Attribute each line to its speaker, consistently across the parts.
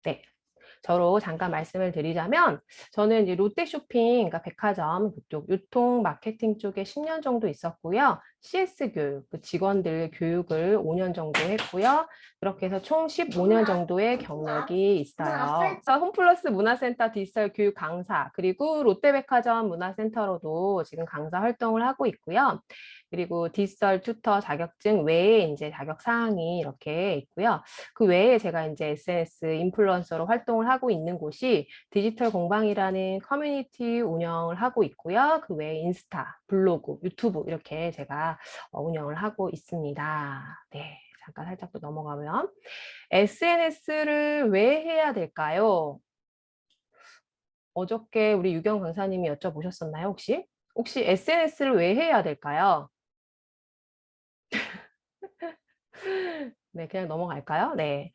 Speaker 1: 네. 저로 잠깐 말씀을 드리자면 저는 이제 롯데쇼핑, 그러니까 백화점 그쪽 유통 마케팅 쪽에 10년 정도 있었고요. CS 교육, 그 직원들 교육을 5년 정도 했고요. 그렇게 해서 총 15년 정도의 경력이 있어요. 그래서 홈플러스 문화센터 디지털 교육 강사, 그리고 롯데백화점 문화센터로도 지금 강사 활동을 하고 있고요. 그리고 디지털 튜터 자격증 외에 이제 자격 사항이 이렇게 있고요. 그 외에 제가 이제 SNS 인플루언서로 활동을 하고 있는 곳이 디지털 공방이라는 커뮤니티 운영을 하고 있고요. 그 외에 인스타, 블로그, 유튜브 이렇게 제가 운영을 하고 있습니다. 네, 잠깐 살짝 또 넘어가면 SNS를 왜 해야 될까요? 어저께 우리 유경 강사님이 여쭤보셨었나요, 혹시? 혹시 SNS를 왜 해야 될까요? 네, 그냥 넘어갈까요? 네.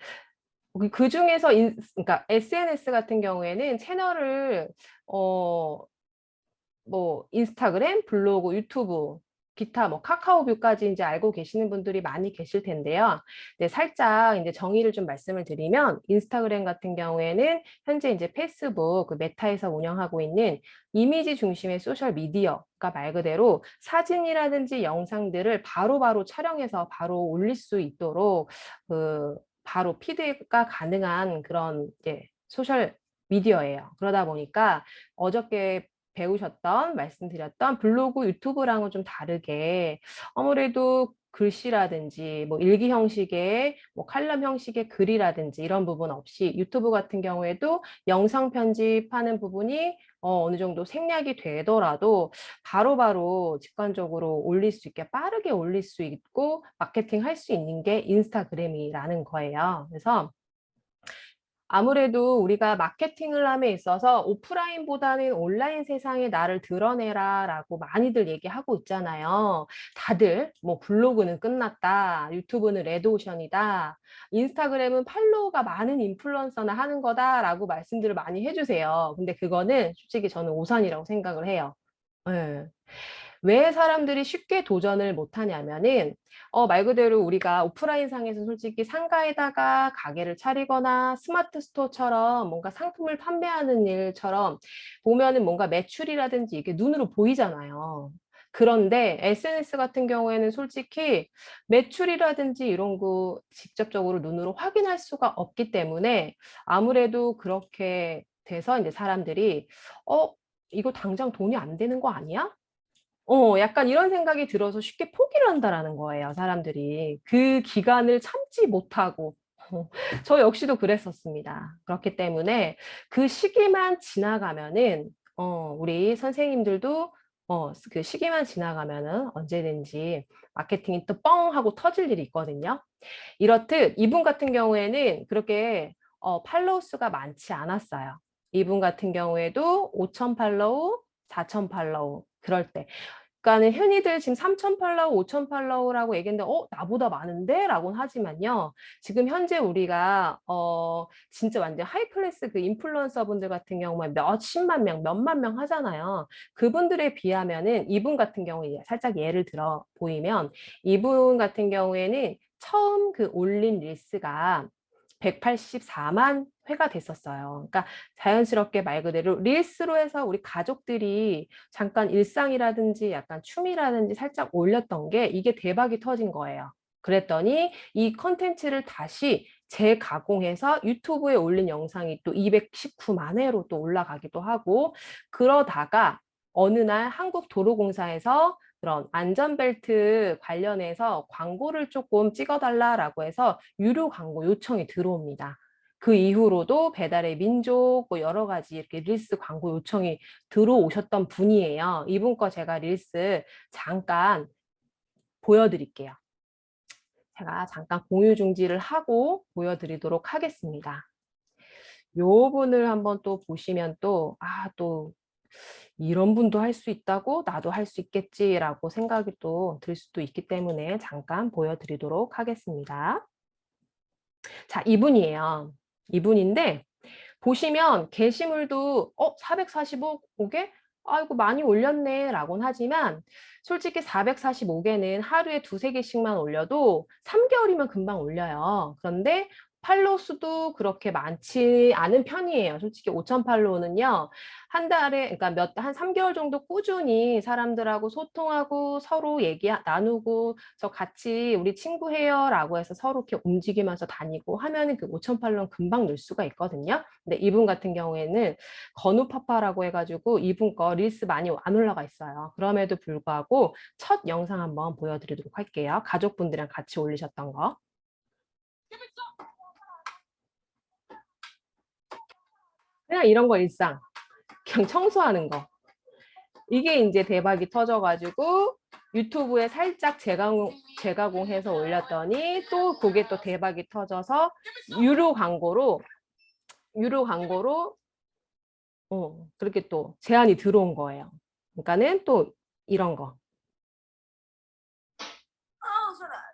Speaker 1: 그 중에서 그러니까 SNS 같은 경우에는 채널을 어, 뭐 인스타그램, 블로그, 유튜브, 기타 뭐 카카오뷰까지 이제 알고 계시는 분들이 많이 계실 텐데요. 네, 살짝 이제 정의를 좀 말씀을 드리면 인스타그램 같은 경우에는 현재 이제 페이스북 그 메타에서 운영하고 있는 이미지 중심의 소셜 미디어가 말 그대로 사진이라든지 영상들을 바로바로 촬영해서 바로 올릴 수 있도록 그 바로 피드가 가능한 그런 이제 소셜 미디어예요. 그러다 보니까 어저께 배우셨던, 말씀드렸던 블로그, 유튜브랑은 좀 다르게 아무래도 글씨라든지 뭐 일기 형식의 뭐 칼럼 형식의 글이라든지 이런 부분 없이 유튜브 같은 경우에도 영상 편집하는 부분이 어느 정도 생략이 되더라도 바로바로 직관적으로 올릴 수 있게 빠르게 올릴 수 있고 마케팅 할 수 있는 게 인스타그램이라는 거예요. 그래서 아무래도 우리가 마케팅을 함에 있어서 오프라인보다는 온라인 세상에 나를 드러내라 라고 많이들 얘기하고 있잖아요. 다들 뭐 블로그는 끝났다, 유튜브는 레드오션이다, 인스타그램은 팔로워가 많은 인플루언서나 하는 거다라고 말씀들을 많이 해주세요. 근데 그거는 솔직히 저는 오산이라고 생각을 해요. 예. 왜 사람들이 쉽게 도전을 못 하냐면은 말 그대로 우리가 오프라인 상에서 솔직히 상가에다가 가게를 차리거나 스마트 스토어처럼 뭔가 상품을 판매하는 일처럼 보면은 뭔가 매출이라든지 이게 눈으로 보이잖아요. 그런데 SNS 같은 경우에는 솔직히 매출이라든지 이런 거 직접적으로 눈으로 확인할 수가 없기 때문에 아무래도 그렇게 돼서 이제 사람들이 어, 이거 당장 돈이 안 되는 거 아니야? 약간 이런 생각이 들어서 쉽게 포기를 한다라는 거예요, 사람들이. 그 기간을 참지 못하고. 저 역시도 그랬었습니다. 그렇기 때문에 그 시기만 지나가면은, 우리 선생님들도 그 시기만 지나가면은 언제든지 마케팅이 또 뻥 하고 터질 일이 있거든요. 이렇듯 이분 같은 경우에는 그렇게 팔로우 수가 많지 않았어요. 이분 같은 경우에도 5천 팔로우, 4천 팔로우 그럴 때. 그러니까는 흔히들 지금 3천 팔로우, 5천 팔로우라고 얘기했는데 나보다 많은데? 라고는 하지만요. 지금 현재 우리가 진짜 완전 하이 클래스 그 인플루언서 분들 같은 경우에 몇십만 명, 몇만 명 하잖아요. 그분들에 비하면은 이분 같은 경우에 살짝 예를 들어 보이면 이분 같은 경우에는 처음 그 올린 릴스가 184만 회가 됐었어요. 그러니까 자연스럽게 말 그대로 릴스로 해서 우리 가족들이 잠깐 일상이라든지 약간 춤이라든지 살짝 올렸던 게 이게 대박이 터진 거예요. 그랬더니 이 컨텐츠를 다시 재가공해서 유튜브에 올린 영상이 또 219만 회로 또 올라가기도 하고 그러다가 어느 날 한국도로공사에서 그런 안전벨트 관련해서 광고를 조금 찍어달라라고 해서 유료 광고 요청이 들어옵니다. 그 이후로도 배달의 민족 뭐 여러 가지 이렇게 릴스 광고 요청이 들어오셨던 분이에요. 이분 거 제가 릴스 잠깐 보여드릴게요. 제가 잠깐 공유 중지를 하고 보여드리도록 하겠습니다. 요 분을 한번 또 보시면 또 이런 분도 할 수 있다고 나도 할 수 있겠지라고 생각이 또 들 수도 있기 때문에 잠깐 보여드리도록 하겠습니다. 자, 이분이에요. 이분인데 보시면 게시물도 445개? 아이고, 많이 올렸네, 라고는 하지만, 솔직히 445개는 하루에 두세 개씩만 올려도 3개월이면 금방 올려요. 그런데 팔로우 수도 그렇게 많지 않은 편이에요. 솔직히 5천 팔로우는요, 한 달에, 그러니까 한 3개월 정도 꾸준히 사람들하고 소통하고 서로 나누고, 저 같이 우리 친구해요, 라고 해서 서로 이렇게 움직이면서 다니고 하면은 그 5천 팔로우는 금방 늘 수가 있거든요. 근데 이분 같은 경우에는 건우파파라고 해가지고 이분 거 릴스 많이 안 올라가 있어요. 그럼에도 불구하고 첫 영상 한번 보여드리도록 할게요. 가족분들이랑 같이 올리셨던 거. 그냥 이런 거 일상. 그냥 청소하는 거. 이게 이제 대박이 터져가지고 유튜브에 살짝 재가공해서 올렸더니 또 그게 또 대박이 터져서 유료 광고로 그렇게 또 제안이 들어온 거예요. 그러니까는 또 이런 거.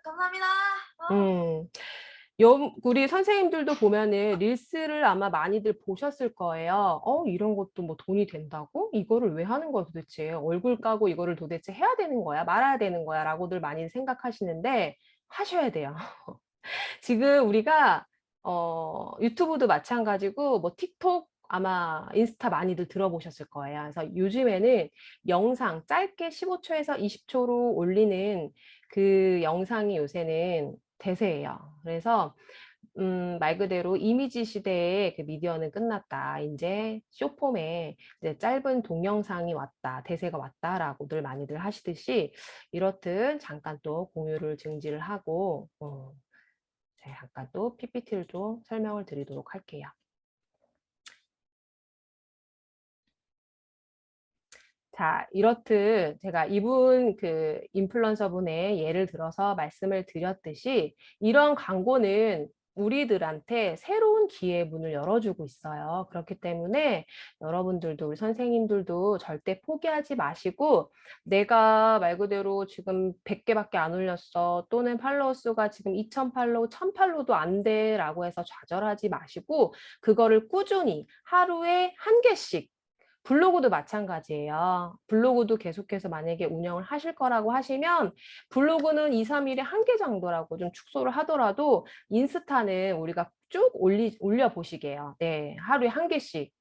Speaker 1: 감사합니다. 우리 선생님들도 보면은 릴스를 아마 많이들 보셨을 거예요. 이런 것도 뭐 돈이 된다고? 이거를 왜 하는 거야 도대체? 얼굴 까고 이거를 도대체 해야 되는 거야? 말아야 되는 거야? 라고들 많이 생각하시는데 하셔야 돼요. 지금 우리가 유튜브도 마찬가지고 뭐 틱톡 아마 인스타 많이들 들어보셨을 거예요. 그래서 요즘에는 영상 짧게 15초에서 20초로 올리는 그 영상이 요새는 대세예요. 그래서 말 그대로 이미지 시대의 그 미디어는 끝났다. 이제 쇼폼에 이제 짧은 동영상이 왔다. 대세가 왔다라고들 많이들 하시듯이 이렇듯 잠깐 또 공유를 증지를 하고 잠깐 또 PPT를 좀 설명을 드리도록 할게요. 자, 이렇듯 제가 이분 그 인플루언서 분의 예를 들어서 말씀을 드렸듯이 이런 광고는 우리들한테 새로운 기회의 문을 열어주고 있어요. 그렇기 때문에 여러분들도 우리 선생님들도 절대 포기하지 마시고 내가 말 그대로 지금 100개밖에 안 올렸어 또는 팔로워 수가 지금 2,000 팔로우, 1,000 팔로우도 안 돼 라고 해서 좌절하지 마시고 그거를 꾸준히 하루에 한 개씩 블로그도 마찬가지예요. 블로그도 계속해서 만약에 운영을 하실 거라고 하시면 블로그는 2, 3일에 한 개 정도라고 좀 축소를 하더라도 인스타는 우리가 쭉 올려보시게요. 네, 하루에 한 개씩.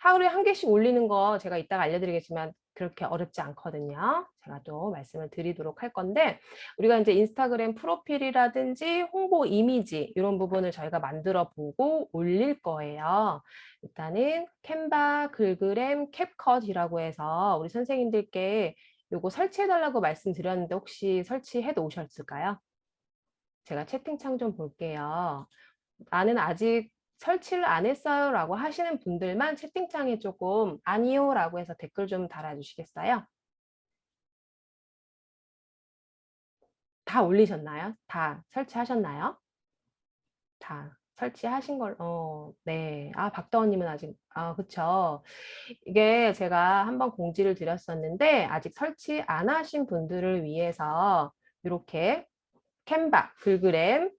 Speaker 1: 하루에 한 개씩 올리는 거 제가 이따가 알려드리겠지만 그렇게 어렵지 않거든요. 제가 또 말씀을 드리도록 할 건데 우리가 이제 인스타그램 프로필이라든지 홍보 이미지 이런 부분을 저희가 만들어 보고 올릴 거예요. 일단은 캔바, 글그램, 캡컷이라고 해서 우리 선생님들께 요거 설치해달라고 말씀드렸는데 혹시 설치해 놓으셨을까요? 제가 채팅창 좀 볼게요. 나는 아직 설치를 안 했어요 라고 하시는 분들만 채팅창에 조금 아니요 라고 해서 댓글 좀 달아주시겠어요? 다 올리셨나요? 다 설치하셨나요? 다 설치하신 네. 아, 박다원님은 아직, 그쵸. 이게 제가 한번 공지를 드렸었는데, 아직 설치 안 하신 분들을 위해서, 이렇게 캔바, 글그램,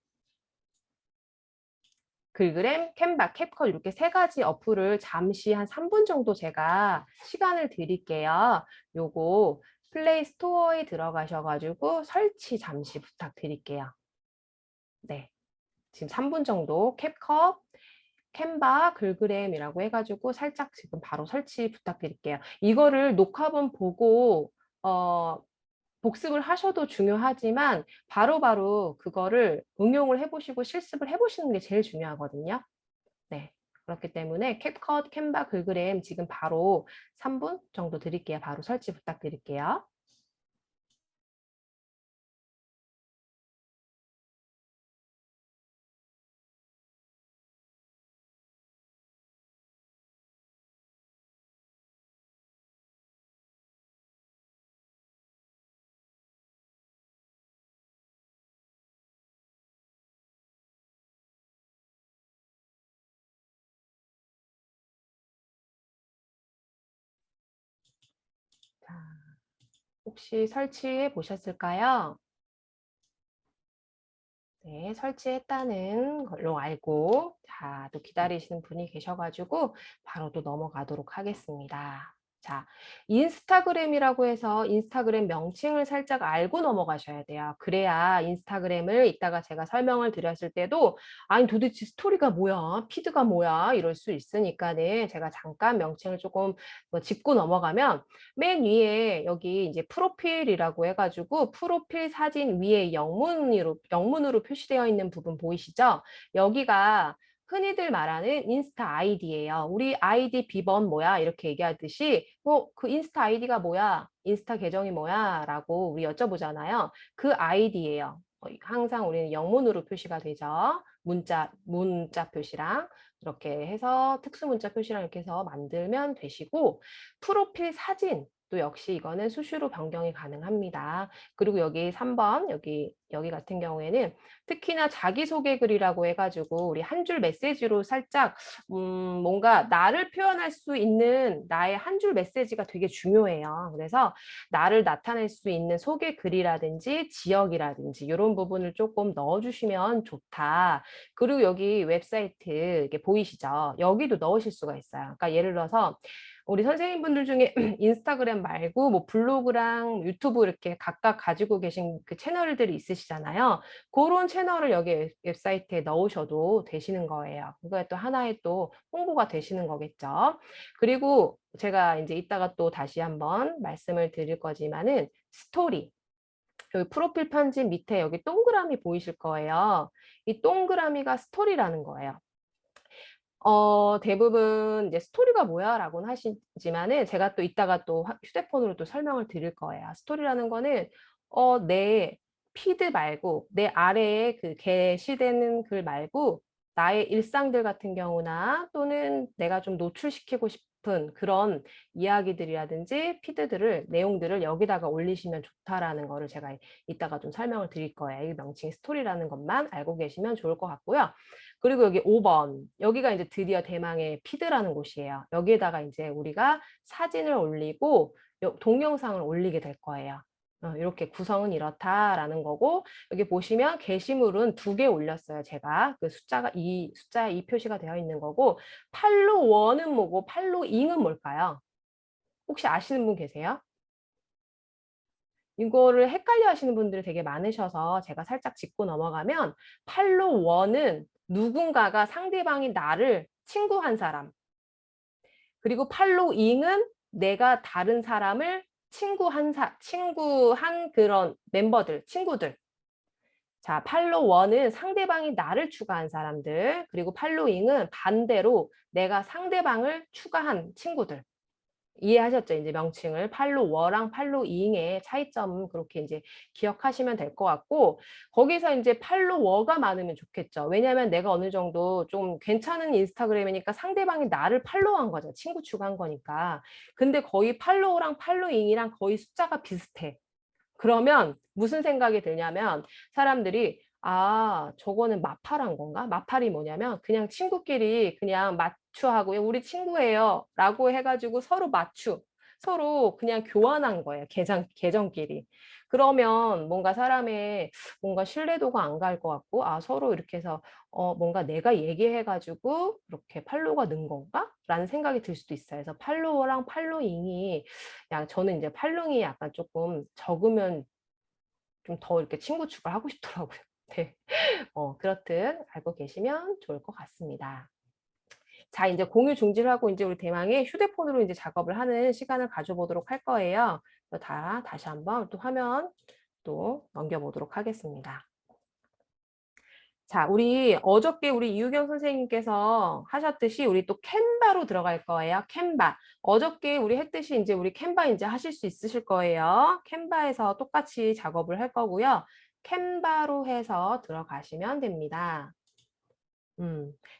Speaker 1: 캔바, 캡컷 이렇게 세 가지 어플을 잠시 한 3분 정도 제가 시간을 드릴게요. 요거 플레이 스토어에 들어가셔가지고 설치 잠시 부탁드릴게요. 네. 지금 3분 정도 캡컷, 캔바, 글그램이라고 해가지고 살짝 지금 바로 설치 부탁드릴게요. 이거를 녹화본 보고 복습을 하셔도 중요하지만 바로바로 그거를 응용을 해보시고 실습을 해보시는 게 제일 중요하거든요. 네. 그렇기 때문에 캡컷, 캔바, 글그램 지금 바로 3분 정도 드릴게요. 바로 설치 부탁드릴게요. 자, 혹시 설치해 보셨을까요? 네, 설치했다는 걸로 알고 자, 또 기다리시는 분이 계셔가지고 바로 또 넘어가도록 하겠습니다. 자, 인스타그램이라고 해서 인스타그램 명칭을 살짝 알고 넘어가셔야 돼요. 그래야 인스타그램을 이따가 제가 설명을 드렸을 때도 아니 도대체 스토리가 뭐야? 피드가 뭐야? 이럴 수 있으니까는 제가 잠깐 명칭을 조금 뭐 짚고 넘어가면 맨 위에 여기 이제 프로필이라고 해가지고 프로필 사진 위에 영문으로 표시되어 있는 부분 보이시죠? 여기가 흔히들 말하는 인스타 아이디예요. 우리 아이디 비번 뭐야? 이렇게 얘기하듯이 그 인스타 아이디가 뭐야? 인스타 계정이 뭐야? 라고 우리 여쭤보잖아요. 그 아이디예요. 항상 우리는 영문으로 표시가 되죠. 문자 표시랑 이렇게 해서 특수 문자 표시랑 이렇게 해서 만들면 되시고 프로필 사진 또 역시 이거는 수시로 변경이 가능합니다. 그리고 여기 3번 여기 같은 경우에는 특히나 자기소개 글이라고 해가지고 우리 한 줄 메시지로 살짝 뭔가 나를 표현할 수 있는 나의 한 줄 메시지가 되게 중요해요. 그래서 나를 나타낼 수 있는 소개 글이라든지 지역이라든지 이런 부분을 조금 넣어주시면 좋다. 그리고 여기 웹사이트 이게 보이시죠? 여기도 넣으실 수가 있어요. 그러니까 예를 들어서 우리 선생님분들 중에 인스타그램 말고 뭐 블로그랑 유튜브 이렇게 각각 가지고 계신 그 채널들이 있으시잖아요. 그런 채널을 여기 웹사이트에 넣으셔도 되시는 거예요. 그거에 또 하나의 또 홍보가 되시는 거겠죠. 그리고 제가 이제 이따가 또 다시 한번 말씀을 드릴 거지만은 스토리. 여기 프로필 편집 밑에 여기 동그라미 보이실 거예요. 이 동그라미가 스토리라는 거예요. 대부분 이제 스토리가 뭐야? 라고는 하시지만은 제가 또 이따가 또 휴대폰으로 또 설명을 드릴 거예요. 스토리라는 거는 내 피드 말고 내 아래에 그 게시되는 글 말고 나의 일상들 같은 경우나 또는 내가 좀 노출시키고 싶은 그런 이야기들이라든지 피드들을 내용들을 여기다가 올리시면 좋다라는 거를 제가 이따가 좀 설명을 드릴 거예요. 이 명칭이 스토리라는 것만 알고 계시면 좋을 것 같고요. 그리고 여기 5번 여기가 이제 드디어 대망의 피드라는 곳이에요. 여기에다가 이제 우리가 사진을 올리고 동영상을 올리게 될 거예요. 이렇게 구성은 이렇다라는 거고 여기 보시면 게시물은 2개 올렸어요. 제가 그 숫자 2 표시가 되어 있는 거고 팔로워는 뭐고 팔로잉은 뭘까요? 혹시 아시는 분 계세요? 이거를 헷갈려 하시는 분들이 되게 많으셔서 제가 살짝 짚고 넘어가면 팔로워는 누군가가 상대방이 나를 친구한 사람. 그리고 팔로잉은 내가 다른 사람을 친구한 그런 멤버들, 친구들. 자, 팔로워는 상대방이 나를 추가한 사람들. 그리고 팔로잉은 반대로 내가 상대방을 추가한 친구들. 이해하셨죠? 이제 명칭을 팔로워랑 팔로잉의 차이점 그렇게 이제 기억하시면 될 것 같고 거기서 이제 팔로워가 많으면 좋겠죠. 왜냐하면 내가 어느 정도 좀 괜찮은 인스타그램이니까 상대방이 나를 팔로우한 거죠. 친구 추가한 거니까. 근데 거의 팔로우랑 팔로잉이랑 거의 숫자가 비슷해. 그러면 무슨 생각이 들냐면 사람들이 아, 저거는 마팔한 건가? 마팔이 뭐냐면 그냥 친구끼리 그냥 마추하고 우리 친구예요 라고 해가지고 서로 서로 그냥 교환한 거예요. 계정끼리. 그러면 뭔가 사람의 뭔가 신뢰도가 안 갈 것 같고 아, 서로 이렇게 해서 뭔가 내가 얘기해가지고 이렇게 팔로우가 는 건가? 라는 생각이 들 수도 있어요. 그래서 팔로워랑 팔로잉이 저는 이제 팔로잉이 약간 조금 적으면 좀 더 이렇게 친구 추가를 하고 싶더라고요. 네. 그렇듯 알고 계시면 좋을 것 같습니다. 자, 이제 공유 중지를 하고 이제 우리 대망의 휴대폰으로 이제 작업을 하는 시간을 가져보도록 할 거예요. 다시 한번 또 화면 또 넘겨보도록 하겠습니다. 자, 우리 어저께 우리 이유경 선생님께서 하셨듯이 우리 또 캔바로 들어갈 거예요. 캔바. 어저께 우리 했듯이 이제 우리 캔바 이제 하실 수 있으실 거예요. 캔바에서 똑같이 작업을 할 거고요. 캔바로 해서 들어가시면 됩니다.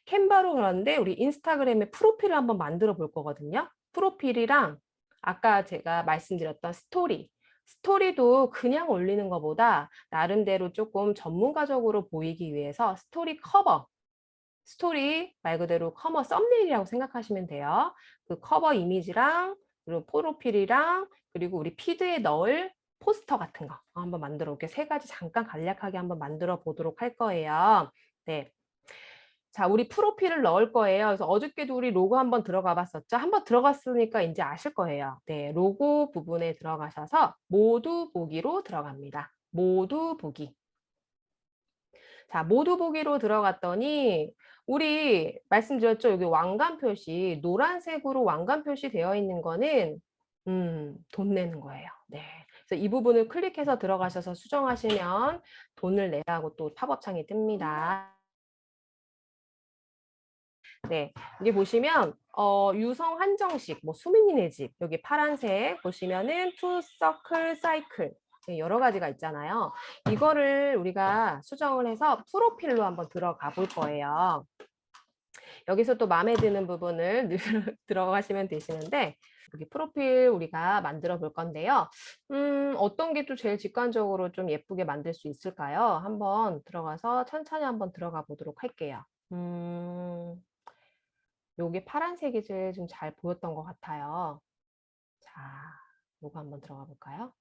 Speaker 1: 캔바로 그런데 우리 인스타그램에 프로필을 한번 만들어 볼 거거든요. 프로필이랑 아까 제가 말씀드렸던 스토리도 그냥 올리는 것보다 나름대로 조금 전문가적으로 보이기 위해서 스토리 말 그대로 커버 썸네일이라고 생각하시면 돼요. 그 커버 이미지랑 그리고 프로필이랑 그리고 우리 피드에 넣을 포스터 같은 거 한번 만들어 볼게요. 3가지 잠깐 간략하게 한번 만들어 보도록 할 거예요. 네. 자, 우리 프로필을 넣을 거예요. 그래서 어저께도 우리 로고 한번 들어가 봤었죠? 한번 들어갔으니까 이제 아실 거예요. 네, 로고 부분에 들어가셔서 모두 보기로 들어갑니다. 모두 보기. 자, 모두 보기로 들어갔더니 우리 말씀드렸죠? 여기 왕관 표시, 노란색으로 왕관 표시 되어 있는 거는 돈 내는 거예요. 네. 그래서 이 부분을 클릭해서 들어가셔서 수정하시면 돈을 내라고 또 팝업창이 뜹니다. 네, 여기 보시면 유성 한정식, 뭐 수민이네 집, 여기 파란색 보시면은 투 서클 사이클 여러 가지가 있잖아요. 이거를 우리가 수정을 해서 프로필로 한번 들어가 볼 거예요. 여기서 또 마음에 드는 부분을 들어가시면 되시는데 여기 프로필 우리가 만들어 볼 건데요. 어떤 게 또 제일 직관적으로 좀 예쁘게 만들 수 있을까요? 한번 들어가서 천천히 한번 들어가 보도록 할게요. 요게 파란색이 제일 좀 잘 보였던 것 같아요. 자, 요거 한번 들어가 볼까요?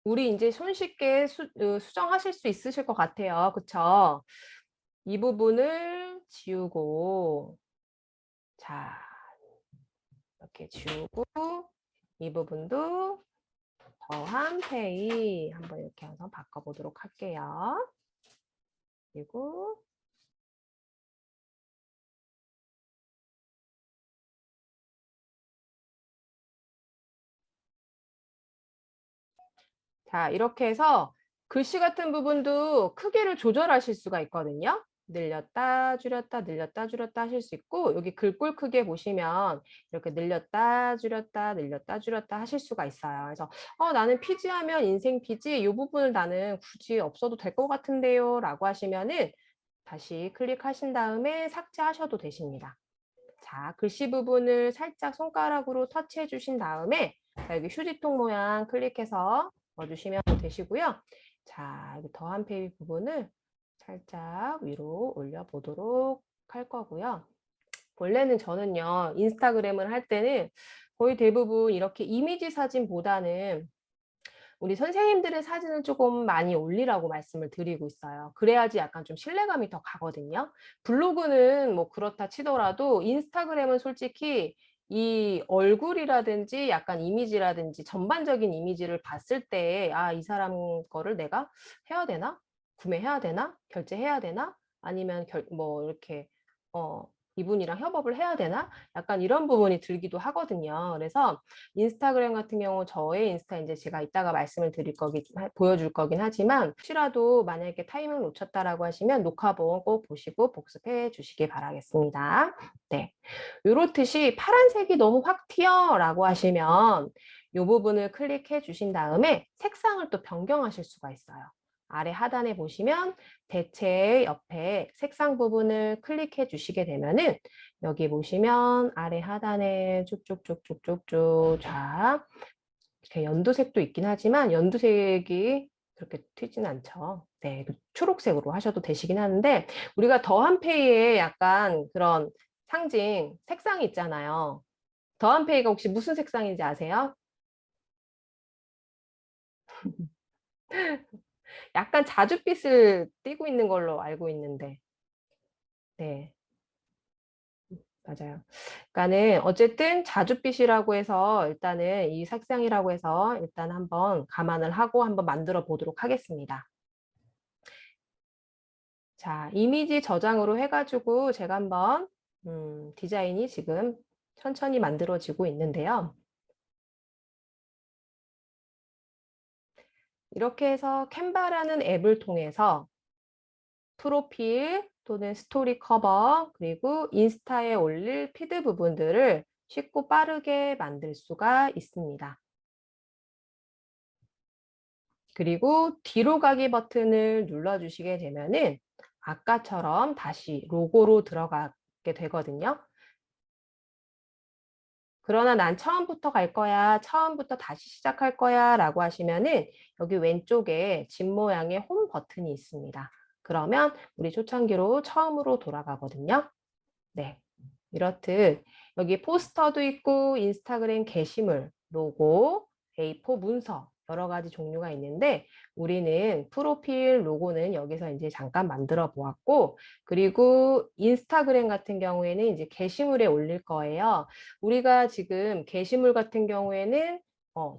Speaker 1: 우리 이제 손쉽게 수정하실 수 있으실 것 같아요. 그쵸? 이 부분을 지우고, 자, 이렇게 지우고, 이 부분도 더한 페이 한번 이렇게 해서 바꿔보도록 할게요. 그리고 자, 이렇게 해서 글씨 같은 부분도 크기를 조절하실 수가 있거든요. 늘렸다, 줄였다, 늘렸다, 줄였다 하실 수 있고 여기 글꼴 크게 보시면 이렇게 늘렸다, 줄였다, 늘렸다, 줄였다 하실 수가 있어요. 그래서 나는 피지하면 인생 피지 이 부분을 나는 굳이 없어도 될 것 같은데요 라고 하시면은 다시 클릭하신 다음에 삭제하셔도 되십니다. 자, 글씨 부분을 살짝 손가락으로 터치해 주신 다음에 자, 여기 휴지통 모양 클릭해서 넣어주시면 되시고요. 자, 여기 더한 페이 부분을 살짝 위로 올려보도록 할 거고요. 원래는 저는요, 인스타그램을 할 때는 거의 대부분 이렇게 이미지 사진보다는 우리 선생님들의 사진을 조금 많이 올리라고 말씀을 드리고 있어요. 그래야지 약간 좀 신뢰감이 더 가거든요. 블로그는 뭐 그렇다 치더라도 인스타그램은 솔직히 이 얼굴이라든지 약간 이미지라든지 전반적인 이미지를 봤을 때, 아, 이 사람 거를 내가 해야 되나? 구매해야 되나? 결제해야 되나? 아니면 뭐 이렇게, 이분이랑 협업을 해야 되나? 약간 이런 부분이 들기도 하거든요. 그래서 인스타그램 같은 경우 저의 인스타 이제 제가 이따가 말씀을 드릴 거긴 보여줄 거긴 하지만 혹시라도 만약에 타이밍을 놓쳤다라고 하시면 녹화본 꼭 보시고 복습해 주시기 바라겠습니다. 네, 요렇듯이 파란색이 너무 확 튀어라고 하시면 이 부분을 클릭해 주신 다음에 색상을 또 변경하실 수가 있어요. 아래 하단에 보시면 대체 옆에 색상 부분을 클릭해 주시게 되면은 여기 보시면 아래 하단에 쭉쭉쭉쭉쭉쭉 자 이렇게 연두색도 있긴 하지만 연두색이 그렇게 튀진 않죠. 네, 초록색으로 하셔도 되시긴 하는데 우리가 더한 페이에 약간 그런 상징 색상이 있잖아요. 더한 페이가 혹시 무슨 색상인지 아세요? 약간 자줏빛을 띠고 있는 걸로 알고 있는데 네. 맞아요. 그러니까는 어쨌든 자줏빛이라고 해서 일단은 이 색상이라고 해서 일단 한번 감안을 하고 한번 만들어 보도록 하겠습니다. 자, 이미지 저장으로 해가지고 제가 한번 디자인이 지금 천천히 만들어지고 있는데요. 이렇게 해서 캔바라는 앱을 통해서 프로필 또는 스토리 커버 그리고 인스타에 올릴 피드 부분들을 쉽고 빠르게 만들 수가 있습니다. 그리고 뒤로 가기 버튼을 눌러주시게 되면은 아까처럼 다시 로고로 들어가게 되거든요. 그러나 난 처음부터 갈 거야, 처음부터 다시 시작할 거야 라고 하시면은 여기 왼쪽에 집 모양의 홈 버튼이 있습니다. 그러면 우리 초창기로 처음으로 돌아가거든요. 네, 이렇듯 여기 포스터도 있고 인스타그램 게시물, 로고, A4 문서 여러 가지 종류가 있는데 우리는 프로필 로고는 여기서 이제 잠깐 만들어 보았고, 그리고 인스타그램 같은 경우에는 이제 게시물에 올릴 거예요. 우리가 지금 게시물 같은 경우에는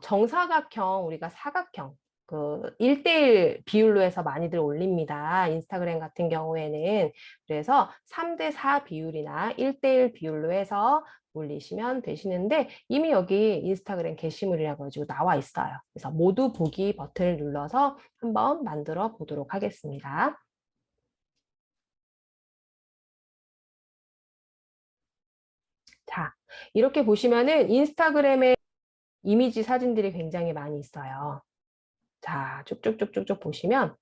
Speaker 1: 정사각형, 우리가 사각형, 그 1대1 비율로 해서 많이들 올립니다. 인스타그램 같은 경우에는. 그래서 3대4 비율이나 1대1 비율로 해서 올리시면 되시는데 이미 여기 인스타그램 게시물이라고 해가지고 나와 있어요. 그래서 모두 보기 버튼을 눌러서 한번 만들어 보도록 하겠습니다. 자, 이렇게 보시면은 인스타그램에 이미지 사진들이 굉장히 많이 있어요. 자, 쭉쭉쭉쭉쭉 보시면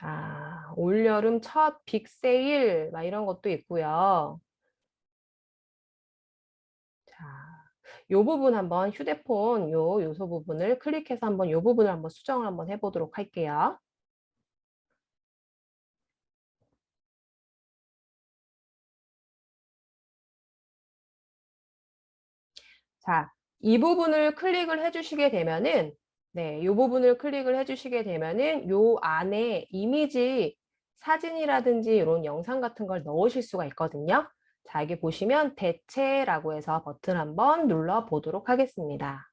Speaker 1: 자, 올여름 첫 빅세일 막 이런 것도 있고요. 자, 요 부분 한번 휴대폰 요 요소 부분을 클릭해서 한번 요 부분을 한번 수정을 한번 해보도록 할게요. 자, 이 부분을 클릭을 해주시게 되면은, 네, 이 부분을 클릭을 해주시게 되면은, 요 안에 이미지 사진이라든지 이런 영상 같은 걸 넣으실 수가 있거든요. 자, 여기 보시면 대체라고 해서 버튼 한번 눌러 보도록 하겠습니다.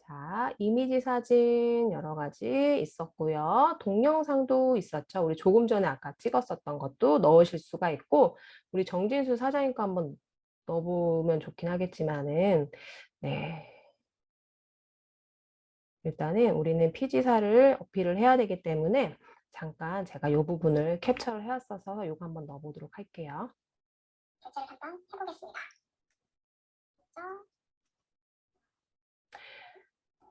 Speaker 1: 자, 이미지 사진 여러 가지 있었고요. 동영상도 있었죠. 우리 조금 전에 아까 찍었었던 것도 넣으실 수가 있고, 우리 정진수 사장님과 한번 넣어보면 좋긴 하겠지만은, 네. 일단은 우리는 피지사를 어필을 해야 되기 때문에 잠깐 제가 이 부분을 캡처를 해왔어서 이거 한번 넣어보도록 할게요. 캡처를 한번 해보겠습니다.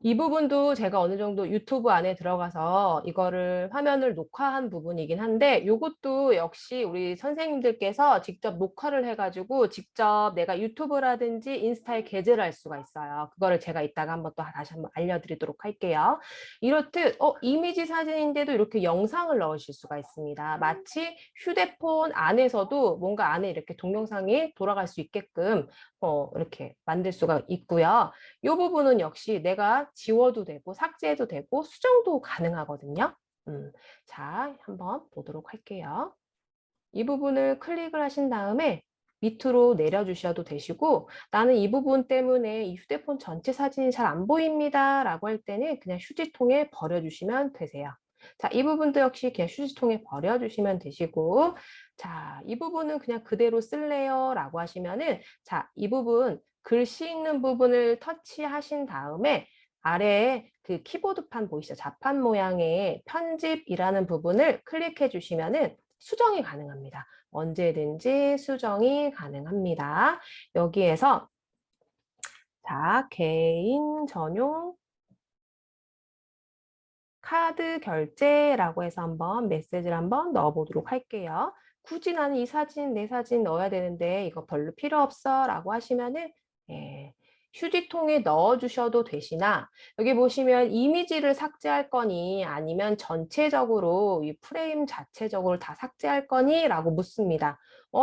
Speaker 1: 이 부분도 제가 어느 정도 유튜브 안에 들어가서 이거를 화면을 녹화한 부분이긴 한데 이것도 역시 우리 선생님들께서 직접 녹화를 해가지고 직접 내가 유튜브라든지 인스타에 게재를 할 수가 있어요. 그거를 제가 이따가 한번 또 다시 한번 알려드리도록 할게요. 이렇듯 이미지 사진인데도 이렇게 영상을 넣으실 수가 있습니다. 마치 휴대폰 안에서도 뭔가 안에 이렇게 동영상이 돌아갈 수 있게끔 이렇게 만들 수가 있고요. 이 부분은 역시 내가 지워도 되고 삭제해도 되고 수정도 가능하거든요. 자, 한번 보도록 할게요. 이 부분을 클릭을 하신 다음에 밑으로 내려주셔도 되시고 나는 이 부분 때문에 이 휴대폰 전체 사진이 잘 안 보입니다 라고 할 때는 그냥 휴지통에 버려주시면 되세요. 자, 이 부분도 역시 그냥 휴지통에 버려주시면 되시고 자, 이 부분은 그냥 그대로 쓸래요 라고 하시면은 자, 이 부분 글씨 있는 부분을 터치하신 다음에 아래에 그 키보드판 보이시죠? 자판 모양의 편집이라는 부분을 클릭해 주시면은 수정이 가능합니다. 언제든지 수정이 가능합니다. 여기에서 자, 개인 전용 카드 결제라고 해서 한번 메시지를 한번 넣어보도록 할게요. 굳이 나는 이 사진, 내 사진 넣어야 되는데 이거 별로 필요 없어 라고 하시면은 예, 휴지통에 넣어주셔도 되시나 여기 보시면 이미지를 삭제할 거니 아니면 전체적으로 이 프레임 자체적으로 다 삭제할 거니 라고 묻습니다.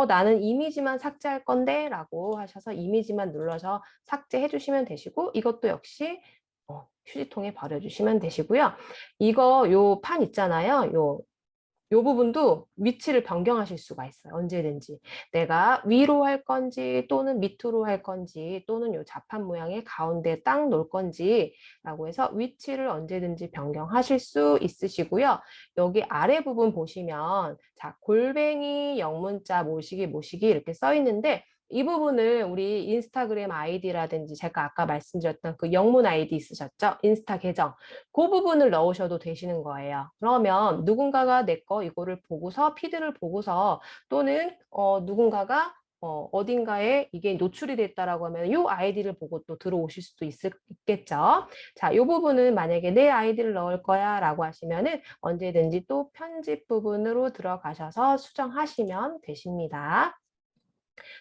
Speaker 1: 나는 이미지만 삭제할 건데 라고 하셔서 이미지만 눌러서 삭제해 주시면 되시고 이것도 역시 휴지통에 버려주시면 되시고요. 이거 요 판 있잖아요. 요 부분도 위치를 변경하실 수가 있어요. 언제든지. 내가 위로 할 건지 또는 밑으로 할 건지 또는 요 자판 모양의 가운데 딱 놓을 건지 라고 해서 위치를 언제든지 변경하실 수 있으시고요. 여기 아래 부분 보시면 자 골뱅이 영문자 모시기 모시기 이렇게 써 있는데 이 부분을 우리 인스타그램 아이디라든지 제가 아까 말씀드렸던 그 영문 아이디 있으셨죠? 인스타 계정. 그 부분을 넣으셔도 되시는 거예요. 그러면 누군가가 내 거 이거를 보고서 피드를 보고서 또는 누군가가 어딘가에 이게 노출이 됐다라고 하면 이 아이디를 보고 또 들어오실 수도 있겠죠. 자, 이 부분은 만약에 내 아이디를 넣을 거야 라고 하시면은 언제든지 또 편집 부분으로 들어가셔서 수정하시면 되십니다.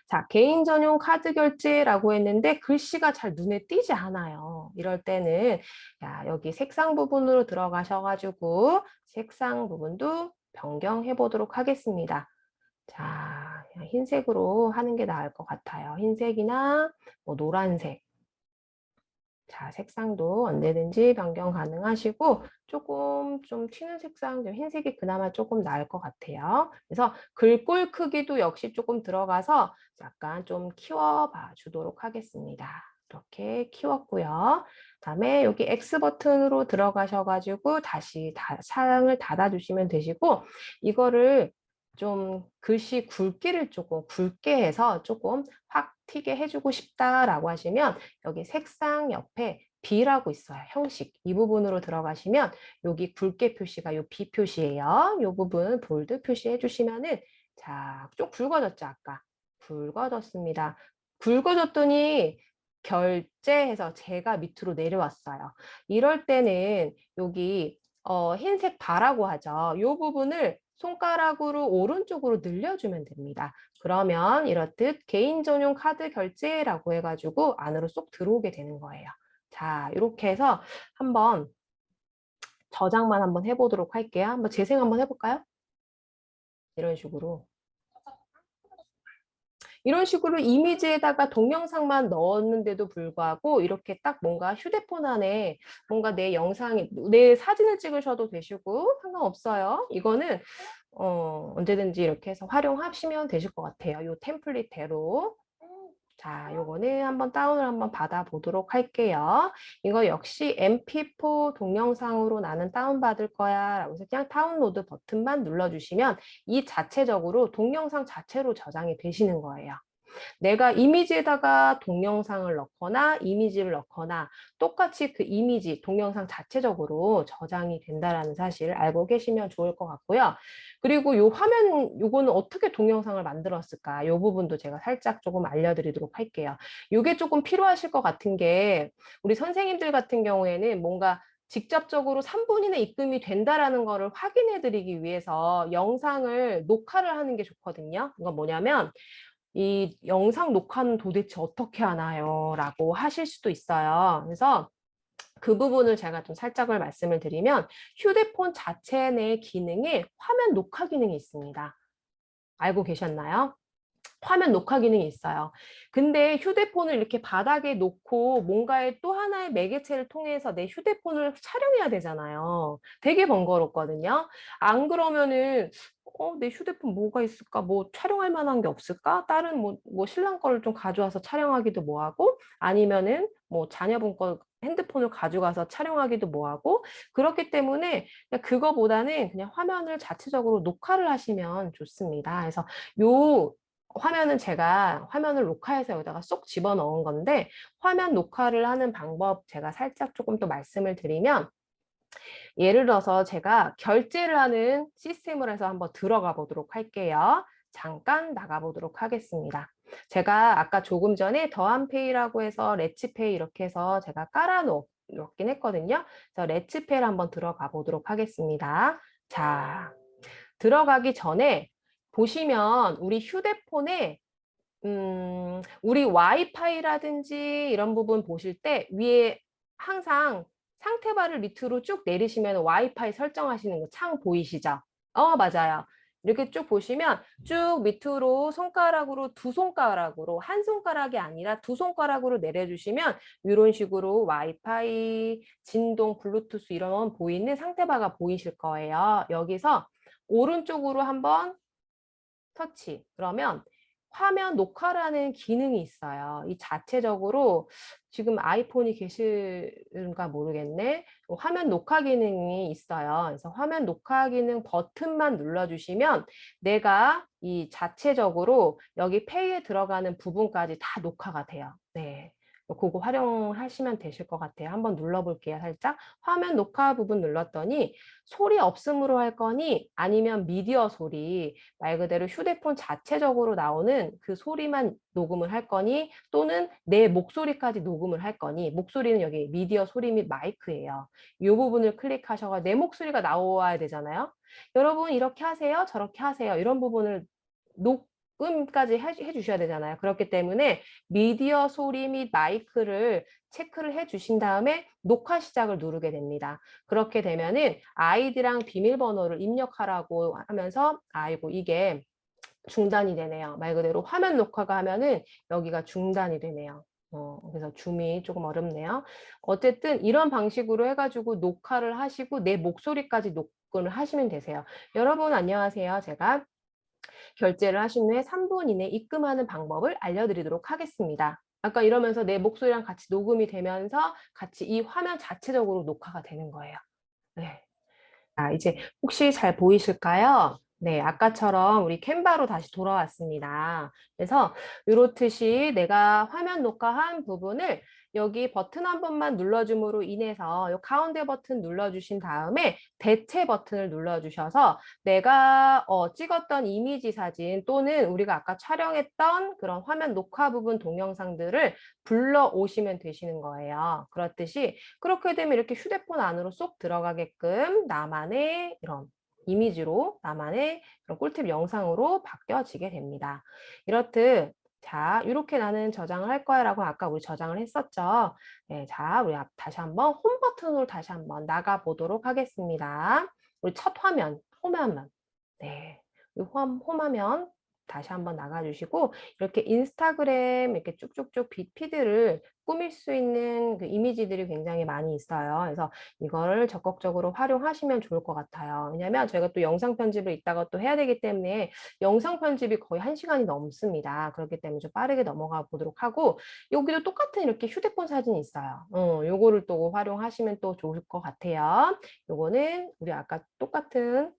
Speaker 1: 자, 개인 전용 카드 결제라고 했는데 글씨가 잘 눈에 띄지 않아요. 이럴 때는 여기 색상 부분으로 들어가셔가지고 색상 부분도 변경해 보도록 하겠습니다. 자, 흰색으로 하는 게 나을 것 같아요. 흰색이나 뭐 노란색. 자, 색상도 언제든지 변경 가능하시고 조금 좀 튀는 색상, 좀 흰색이 그나마 조금 나을 것 같아요. 그래서 글꼴 크기도 역시 조금 들어가서 약간 좀 키워봐 주도록 하겠습니다. 이렇게 키웠고요. 그다음에 여기 X 버튼으로 들어가셔가지고 다시 창을 닫아주시면 되시고 이거를 좀 글씨 굵기를 조금 굵게 해서 조금 확 튀게 해주고 싶다라고 하시면 여기 색상 옆에 B라고 있어요. 형식. 이 부분으로 들어가시면 여기 굵게 표시가 요 B 표시예요. 요 부분 볼드 표시해 주시면은 자, 좀 굵어졌죠, 아까. 굵어졌습니다. 굵어졌더니 결제해서 제가 밑으로 내려왔어요. 이럴 때는 여기 흰색 바라고 하죠. 요 부분을 손가락으로 오른쪽으로 늘려주면 됩니다. 그러면 이렇듯 개인 전용 카드 결제라고 해가지고 안으로 쏙 들어오게 되는 거예요. 자, 이렇게 해서 한번 저장만 한번 해보도록 할게요. 한번 재생 한번 해볼까요? 이런 식으로. 이런 식으로 이미지에다가 동영상만 넣었는데도 불구하고 이렇게 딱 뭔가 휴대폰 안에 뭔가 내 영상이, 내 사진을 찍으셔도 되시고 상관없어요. 이거는 언제든지 이렇게 해서 활용하시면 되실 것 같아요. 이 템플릿대로. 자, 요거는 한번 다운을 한번 받아보도록 할게요. 이거 역시 MP4 동영상으로 나는 다운받을 거야 라고 해서 그냥 다운로드 버튼만 눌러주시면 이 자체적으로 동영상 자체로 저장이 되시는 거예요. 내가 이미지에다가 동영상을 넣거나 이미지를 넣거나 똑같이 그 이미지, 동영상 자체적으로 저장이 된다는 사실을 알고 계시면 좋을 것 같고요. 그리고 요 화면, 요거는 어떻게 동영상을 만들었을까? 요 부분도 제가 살짝 조금 알려드리도록 할게요. 요게 조금 필요하실 것 같은 게 우리 선생님들 같은 경우에는 뭔가 직접적으로 3분 이내 입금이 된다라는 거를 확인해 드리기 위해서 영상을 녹화를 하는 게 좋거든요. 이건 뭐냐면 이 영상 녹화는 도대체 어떻게 하나요? 라고 하실 수도 있어요. 그래서 그 부분을 제가 좀 살짝을 말씀을 드리면 휴대폰 자체 내 기능에 화면 녹화 기능이 있습니다. 알고 계셨나요? 화면 녹화 기능이 있어요. 근데 휴대폰을 이렇게 바닥에 놓고 뭔가의 또 하나의 매개체를 통해서 내 휴대폰을 촬영해야 되잖아요. 되게 번거롭거든요. 안 그러면은 내 휴대폰 뭐가 있을까? 뭐 촬영할 만한 게 없을까? 다른 뭐 신랑 거를 좀 가져와서 촬영하기도 뭐하고 아니면은 뭐 자녀분 거 핸드폰을 가져가서 촬영하기도 뭐하고 그렇기 때문에 그냥 그거보다는 그냥 화면을 자체적으로 녹화를 하시면 좋습니다. 그래서 요 화면은 제가 화면을 녹화해서 여기다가 쏙 집어넣은 건데 화면 녹화를 하는 방법 제가 살짝 조금 또 말씀을 드리면 예를 들어서 제가 결제를 하는 시스템을 해서 한번 들어가 보도록 할게요. 잠깐 나가 보도록 하겠습니다. 제가 아까 조금 전에 더한페이라고 해서 레츠페이 이렇게 해서 제가 깔아놓긴 했거든요. 그래서 레츠페이를 한번 들어가 보도록 하겠습니다. 자, 들어가기 전에 보시면 우리 휴대폰에 우리 와이파이라든지 이런 부분 보실 때 위에 항상 상태바를 밑으로 쭉 내리시면 와이파이 설정하시는 거 창 보이시죠? 맞아요. 이렇게 쭉 보시면 쭉 밑으로 손가락으로 두 손가락으로 한 손가락이 아니라 두 손가락으로 내려주시면 이런 식으로 와이파이, 진동, 블루투스 이런 보이는 상태바가 보이실 거예요. 여기서 오른쪽으로 한번 터치. 그러면 화면 녹화라는 기능이 있어요. 이 자체적으로 지금 아이폰이 계실까 모르겠네. 화면 녹화 기능이 있어요. 그래서 화면 녹화 기능 버튼만 눌러주시면 내가 이 자체적으로 여기 페이에 들어가는 부분까지 다 녹화가 돼요. 네. 그거 활용하시면 되실 것 같아요. 한번 눌러볼게요. 살짝 화면 녹화 부분 눌렀더니 소리 없음으로 할 거니 아니면 미디어 소리 말 그대로 휴대폰 자체적으로 나오는 그 소리만 녹음을 할 거니 또는 내 목소리까지 녹음을 할 거니 목소리는 여기 미디어 소리 및 마이크예요. 이 부분을 클릭하셔서 내 목소리가 나와야 되잖아요. 여러분 이렇게 하세요. 저렇게 하세요. 이런 부분을 녹음까지 해주셔야 되잖아요. 그렇기 때문에 미디어 소리 및 마이크를 체크를 해주신 다음에 녹화 시작을 누르게 됩니다. 그렇게 되면은 아이디랑 비밀번호를 입력하라고 하면서 아이고 이게 중단이 되네요. 말 그대로 화면 녹화가 하면은 여기가 중단이 되네요. 그래서 줌이 조금 어렵네요. 어쨌든 이런 방식으로 해가지고 녹화를 하시고 내 목소리까지 녹음을 하시면 되세요. 여러분 안녕하세요. 제가 결제를 하신 후에 3분 이내 입금하는 방법을 알려드리도록 하겠습니다. 아까 이러면서 내 목소리랑 같이 녹음이 되면서 같이 이 화면 자체적으로 녹화가 되는 거예요. 네. 자, 이제 혹시 잘 보이실까요? 네, 아까처럼 우리 캔바로 다시 돌아왔습니다. 그래서 이렇듯이 내가 화면 녹화한 부분을 여기 버튼 한 번만 눌러줌으로 인해서 이 가운데 버튼 눌러주신 다음에 대체 버튼을 눌러주셔서 내가 찍었던 이미지 사진 또는 우리가 아까 촬영했던 그런 화면 녹화 부분 동영상들을 불러오시면 되시는 거예요. 그렇듯이 그렇게 되면 이렇게 휴대폰 안으로 쏙 들어가게끔 나만의 이런 이미지로 나만의 그런 꿀팁 영상으로 바뀌어지게 됩니다. 이렇듯 자, 이렇게 나는 저장을 할 거야 라고 아까 우리 저장을 했었죠. 네, 자, 우리 다시 한번 홈 버튼으로 다시 한번 나가 보도록 하겠습니다. 우리 첫 화면, 홈화면. 네, 홈화면 다시 한번 나가주시고 이렇게 인스타그램 이렇게 쭉쭉쭉 피드를 꾸밀 수 있는 그 이미지들이 굉장히 많이 있어요. 그래서 이거를 적극적으로 활용하시면 좋을 것 같아요. 왜냐하면 저희가 또 영상 편집을 이따가 또 해야 되기 때문에 영상 편집이 거의 1시간이 넘습니다. 그렇기 때문에 좀 빠르게 넘어가 보도록 하고 여기도 똑같은 이렇게 휴대폰 사진이 있어요. 요거를 또 활용하시면 또 좋을 것 같아요. 요거는 우리 아까 똑같은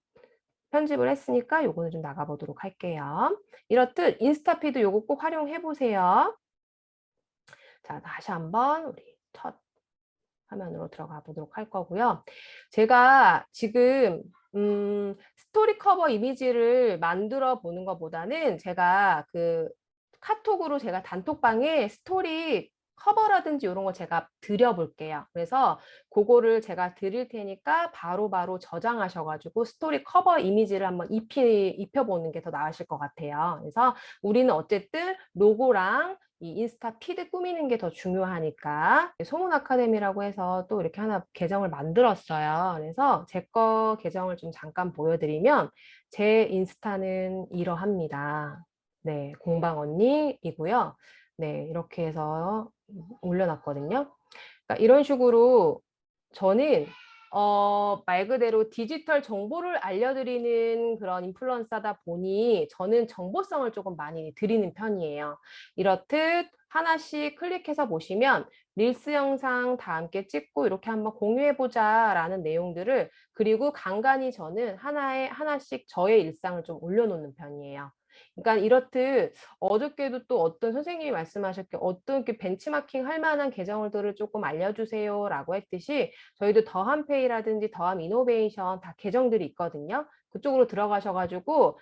Speaker 1: 편집을 했으니까 요거는 좀 나가보도록 할게요. 이렇듯 인스타피드 요거 꼭 활용해 보세요. 자, 다시 한번 우리 첫 화면으로 들어가 보도록 할 거고요. 제가 지금 스토리 커버 이미지를 만들어 보는 것보다는 제가 그 카톡으로 제가 단톡방에 스토리 커버라든지 이런 거 제가 드려볼게요. 그래서 그거를 제가 드릴 테니까 바로바로 저장하셔가지고 스토리 커버 이미지를 한번 입혀보는 게 더 나으실 것 같아요. 그래서 우리는 어쨌든 로고랑 이 인스타 피드 꾸미는 게 더 중요하니까 소문 아카데미라고 해서 또 이렇게 하나 계정을 만들었어요. 그래서 제 거 계정을 좀 잠깐 보여드리면 제 인스타는 이러합니다. 네, 공방 언니이고요. 네, 이렇게 해서 올려놨거든요. 그러니까 이런 식으로 저는 말 그대로 디지털 정보를 알려드리는 그런 인플루언서다 보니 저는 정보성을 조금 많이 드리는 편이에요. 이렇듯 하나씩 클릭해서 보시면 릴스 영상 다 함께 찍고 이렇게 한번 공유해보자 라는 내용들을 그리고 간간히 저는 하나씩 저의 일상을 좀 올려놓는 편이에요. 그러니까 이렇듯 어저께도 또 어떤 선생님이 말씀하셨게 어떤 게 벤치마킹 할 만한 계정들을 조금 알려주세요 라고 했듯이 저희도 더함페이라든지 더함 이노베이션 다 계정들이 있거든요. 그쪽으로 들어가셔가지고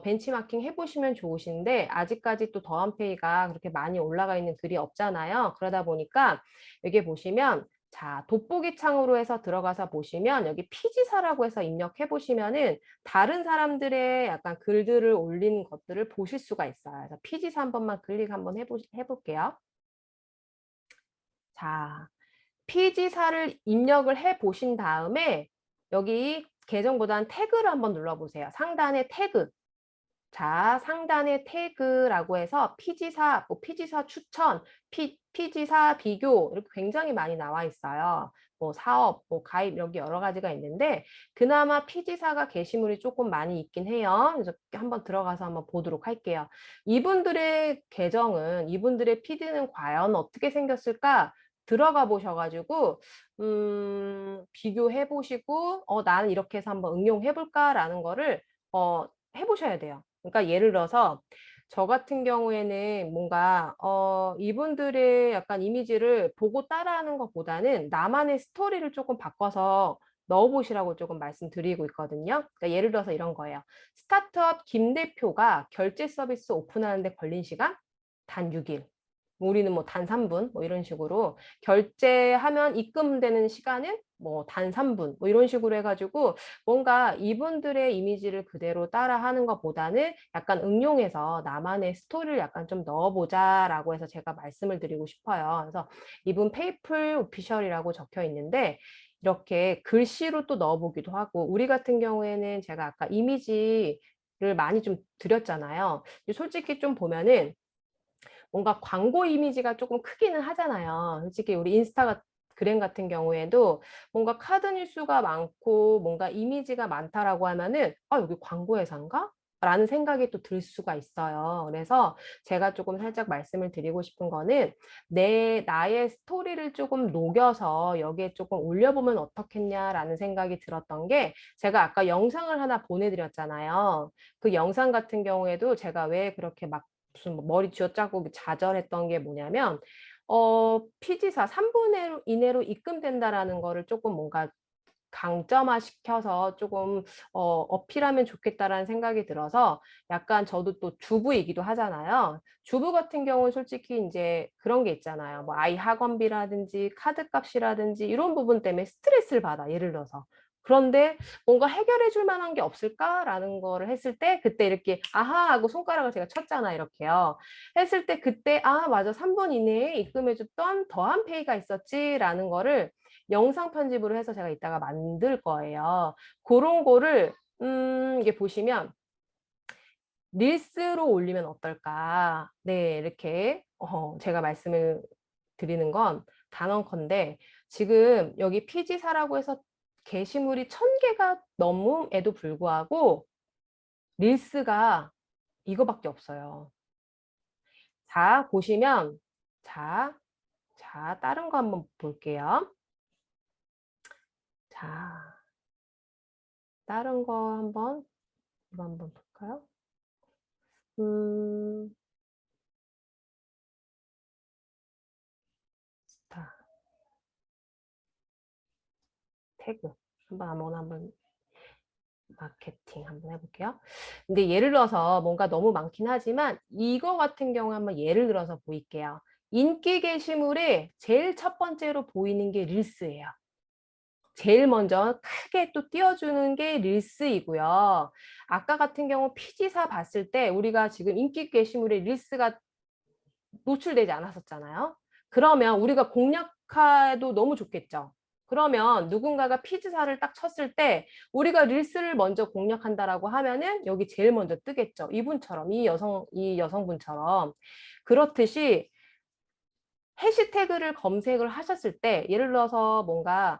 Speaker 1: 벤치마킹 해보시면 좋으신데 아직까지 또 더함페이가 그렇게 많이 올라가 있는 글이 없잖아요. 그러다 보니까 여기 보시면 자, 돋보기 창으로 해서 들어가서 보시면 여기 피지사라고 해서 입력해 보시면은 다른 사람들의 약간 글들을 올린 것들을 보실 수가 있어요. 그래서 피지사 한 번만 클릭 한번 해볼게요. 자, 피지사를 입력을 해 보신 다음에 여기 계정보다는 태그를 한번 눌러보세요. 상단에 태그. 자, 상단에 태그라고 해서 피지사, 피지사 추천, 피지사 비교 이렇게 굉장히 많이 나와 있어요. 뭐 사업, 뭐 가입 여기 여러 가지가 있는데 그나마 피지사가 게시물이 조금 많이 있긴 해요. 그래서 한번 들어가서 한번 보도록 할게요. 이분들의 계정은 이분들의 피드는 과연 어떻게 생겼을까? 들어가 보셔가지고 비교해 보시고 나는 이렇게 해서 한번 응용해 볼까라는 거를 해보셔야 돼요. 그러니까 예를 들어서 저 같은 경우에는 뭔가 이분들의 약간 이미지를 보고 따라하는 것보다는 나만의 스토리를 조금 바꿔서 넣어보시라고 조금 말씀드리고 있거든요. 그러니까 예를 들어서 이런 거예요. 스타트업 김 대표가 결제 서비스 오픈하는데 걸린 시간 단 6일. 우리는 뭐 단 3분 뭐 이런 식으로 결제하면 입금되는 시간은 뭐 단 3분 뭐 이런 식으로 해가지고 뭔가 이분들의 이미지를 그대로 따라하는 것보다는 약간 응용해서 나만의 스토리를 약간 좀 넣어보자라고 해서 제가 말씀을 드리고 싶어요. 그래서 이분 페이플 오피셜이라고 적혀 있는데 이렇게 글씨로 또 넣어보기도 하고 우리 같은 경우에는 제가 아까 이미지를 많이 좀 드렸잖아요. 솔직히 좀 보면은 뭔가 광고 이미지가 조금 크기는 하잖아요. 솔직히 우리 인스타그램 같은 경우에도 뭔가 카드 뉴스가 많고 뭔가 이미지가 많다라고 하면은 아, 여기 광고 회사인가? 라는 생각이 또 들 수가 있어요. 그래서 제가 조금 살짝 말씀을 드리고 싶은 거는 나의 스토리를 조금 녹여서 여기에 조금 올려보면 어떻겠냐라는 생각이 들었던 게 제가 아까 영상을 하나 보내드렸잖아요. 그 영상 같은 경우에도 제가 왜 그렇게 막 무슨 뭐 머리 쥐어짜고 좌절했던 게 뭐냐면 피지사 3분 이내로 입금된다라는 거를 조금 뭔가 강점화 시켜서 조금 어필하면 좋겠다라는 생각이 들어서 약간 저도 또 주부이기도 하잖아요. 주부 같은 경우는 솔직히 이제 그런 게 있잖아요. 뭐 아이 학원비라든지 카드값이라든지 이런 부분 때문에 스트레스를 받아. 예를 들어서. 그런데 뭔가 해결해 줄 만한 게 없을까라는 거를 했을 때 그때 이렇게 아하 하고 손가락을 제가 쳤잖아 이렇게요. 했을 때 그때 아 맞아 3분 이내에 입금해 줬던 더한 페이가 있었지라는 거를 영상 편집으로 해서 제가 이따가 만들 거예요. 그런 거를 이게 보시면 릴스로 올리면 어떨까? 네, 이렇게 제가 말씀을 드리는 건 단언컨대 지금 여기 피지사라고 해서 게시물이 1000개가 넘음에도 불구하고 릴스가 이거밖에 없어요. 자, 보시면 자, 다른 거 한번 볼게요. 자, 다른 거 이거 한번 볼까요? 자, 태그. 아무거나 한번 마케팅 한번 해볼게요. 근데 예를 들어서 뭔가 너무 많긴 하지만 이거 같은 경우 한번 예를 들어서 보일게요. 인기 게시물에 제일 첫 번째로 보이는 게 릴스예요. 제일 먼저 크게 또 띄워주는 게 릴스이고요. 아까 같은 경우 피지사 봤을 때 우리가 지금 인기 게시물에 릴스가 노출되지 않았었잖아요. 그러면 우리가 공략해도 너무 좋겠죠. 그러면 누군가가 피지사를 딱 쳤을 때 우리가 릴스를 먼저 공략한다라고 하면은 여기 제일 먼저 뜨겠죠. 이분처럼 이 여성분처럼 그렇듯이 해시태그를 검색을 하셨을 때 예를 들어서 뭔가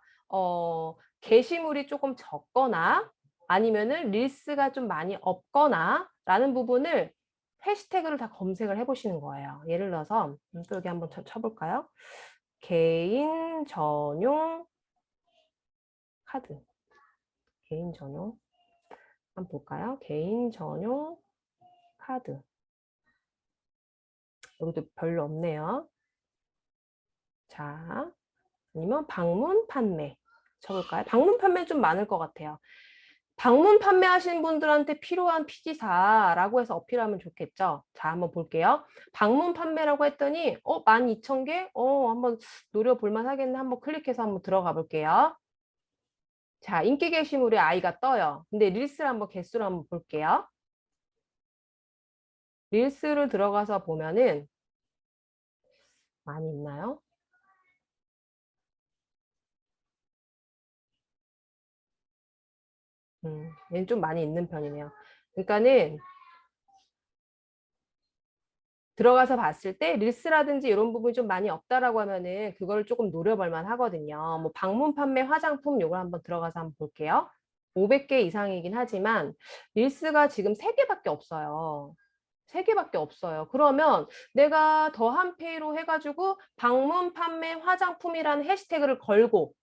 Speaker 1: 게시물이 조금 적거나 아니면은 릴스가 좀 많이 없거나 라는 부분을 해시태그를 다 검색을 해보시는 거예요. 예를 들어서 또 여기 한번 쳐볼까요? 개인 전용 카드. 개인 전용. 한번 볼까요? 개인 전용 카드. 여기도 별로 없네요. 자, 아니면 방문 판매. 쳐볼까요? 방문 판매 좀 많을 것 같아요. 방문 판매하시는 분들한테 필요한 피지사라고 해서 어필하면 좋겠죠. 자, 한번 볼게요. 방문 판매라고 했더니 12,000개? 한번 노려볼만 하겠네. 한번 클릭해서 한번 들어가 볼게요. 자, 인기 게시물에 아이가 떠요. 근데 릴스를 한번 개수를 한번 볼게요. 릴스를 들어가서 보면은 많이 있나요? 얘는 좀 많이 있는 편이네요. 그러니까는 들어가서 봤을 때 릴스라든지 이런 부분이 좀 많이 없다라고 하면은 그걸 조금 노려볼 만 하거든요. 뭐 방문 판매 화장품 요걸 한번 들어가서 한번 볼게요. 500개 이상이긴 하지만 릴스가 지금 3개밖에 없어요. 3개밖에 없어요. 그러면 내가 더한 페이로 해가지고 방문 판매 화장품이라는 해시태그를 걸고